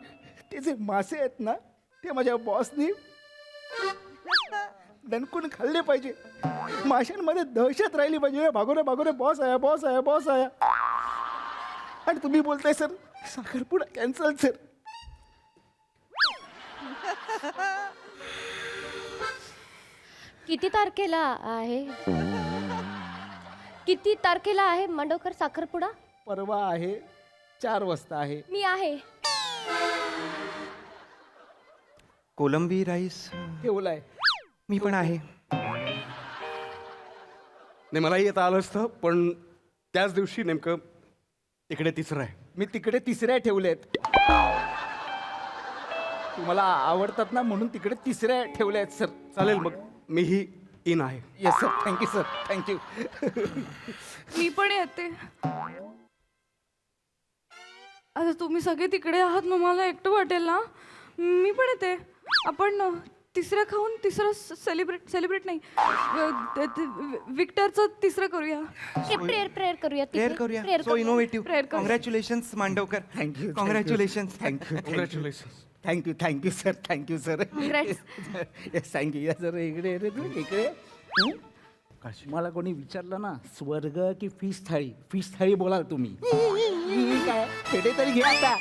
ते जे मासे आहेत ना ते माझ्या बॉसनी दणकून खाल्ले पाहिजे. माशांमध्ये दहशत राहिली पाहिजे. भागोरे भागोरे बॉस आहे, बॉस आहे, बॉस आहे. आणि तुम्ही बोलताय सर साखरपुडा कॅन्सल सर. किती तारखेला आहे? किती तारखेला आहे मांडवकर साखरपुडा? परवा आहे, 4 वाजता आहे. मी आहे. कोलंबी राईस ठेवलाय. मी पण आहे. नाही मलाही येता आलं असतं पण त्याच दिवशी नेमकं इकडे तिसरं आहे. मी तिकडे तिसऱ्या ठेवलेत. तुम्हाला आवडतात ना म्हणून तिकडे तिसऱ्या ठेवल्या आहेत सर. चालेल मग मीही इन आहे. Yes sir, thank you sir, thank you. मी पण येते. आता तुम्ही सगळे तिकडे आहात मग मला एकटं वाटेल ना. मी पण येते. आपण तिसरं खाऊन तिसरं सेलिब्रेट नाही विक्टरचं तिसरं करूया. प्रेयर करूया तिथे. प्रेयर करूया. Prayer सो करूया. इनोव्हेटिव्ह. Prayer करूया. Congratulations Mandavkar. Thank you. Congratulations. Congratulations. Thank you thank you sir, thank you sir. Congrats. Yes thank you. या सर इकडे रे तू इकडे. मला कोणी विचारलं ना स्वर्ग की फिश थाळी, फिश थाळी बोलाल तुम्ही. काय पेढे तरी घ्या आता.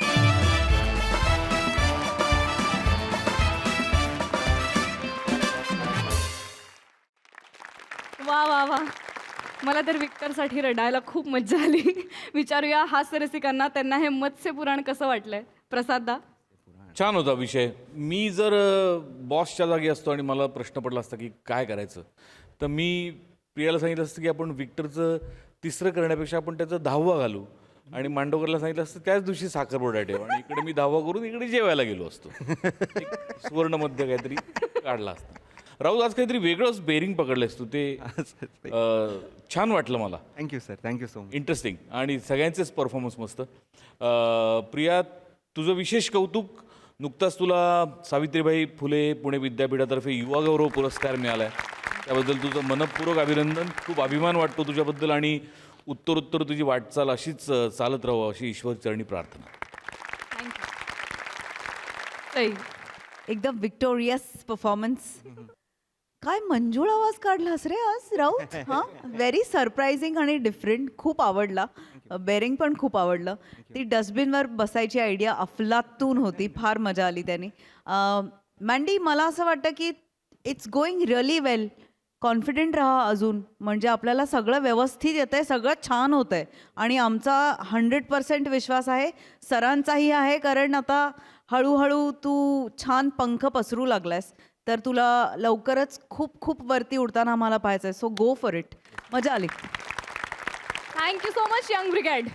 वा वा वा. मला तर विक्टरसाठी रडायला खूप मज्जा आली. विचारूया हास्यरसिकांना त्यांना हे मत्स्य पुराण कसं वाटलंय. प्रसाददा. छान होता विषय. मी जर बॉसच्या जागी असतो आणि मला प्रश्न पडला असता की काय करायचं तर मी प्रियाला सांगितलं असतं की आपण विक्टरचं तिसरं करण्यापेक्षा आपण त्याचं 10वा घालू आणि मांडवकरला सांगितलं असतं त्याच दिवशी साखरपुडा ठेव आणि इकडे मी 10वा करून इकडे जेवायला गेलो असतो. एक सुवर्ण मध्य काहीतरी काढला असता. राहुल आज काहीतरी वेगळंच बेरिंग पकडलंयस तू. ते छान वाटलं मला. Thank you sir, thank you so much. Interesting आणि सगळ्यांचेच परफॉर्मन्स मस्त. प्रिया तुझं विशेष कौतुक. नुकताच तुला सावित्रीबाई फुले पुणे विद्यापीठातर्फे युवा गौरव पुरस्कार मिळाला आहे. त्याबद्दल तुझं मनपूर्वक अभिनंदन. खूप अभिमान वाटतो तुझ्याबद्दल आणि उत्तरोत्तर तुझी वाटचाल अशीच चालत राहावं अशी ईश्वरचरणी प्रार्थना. ताई. एकदम विक्टोरियस परफॉर्मन्स. काय मंजूळ आवाज काढलास रे आज राऊत. हां, व्हेरी सरप्रायझिंग आणि डिफरंट. खूप आवडला. बेरिंग पण खूप आवडलं. ती डस्टबिनवर बसायची आयडिया अफलातून होती. फार मजा आली त्याने. मँडी मला असं वाटतं की it's going really well. Confident राहा अजून. म्हणजे आपल्याला सगळं व्यवस्थित येतं आहे, सगळं छान होतं आहे आणि आमचा 100% विश्वास आहे, सरांचाही आहे. कारण आता हळूहळू तू छान पंख पसरू लागलायस तर तुला लवकरच खूप खूप वरती उडताना आम्हाला पाहायचं आहे. So go for it. मजा आली. Thank you so much young brigade.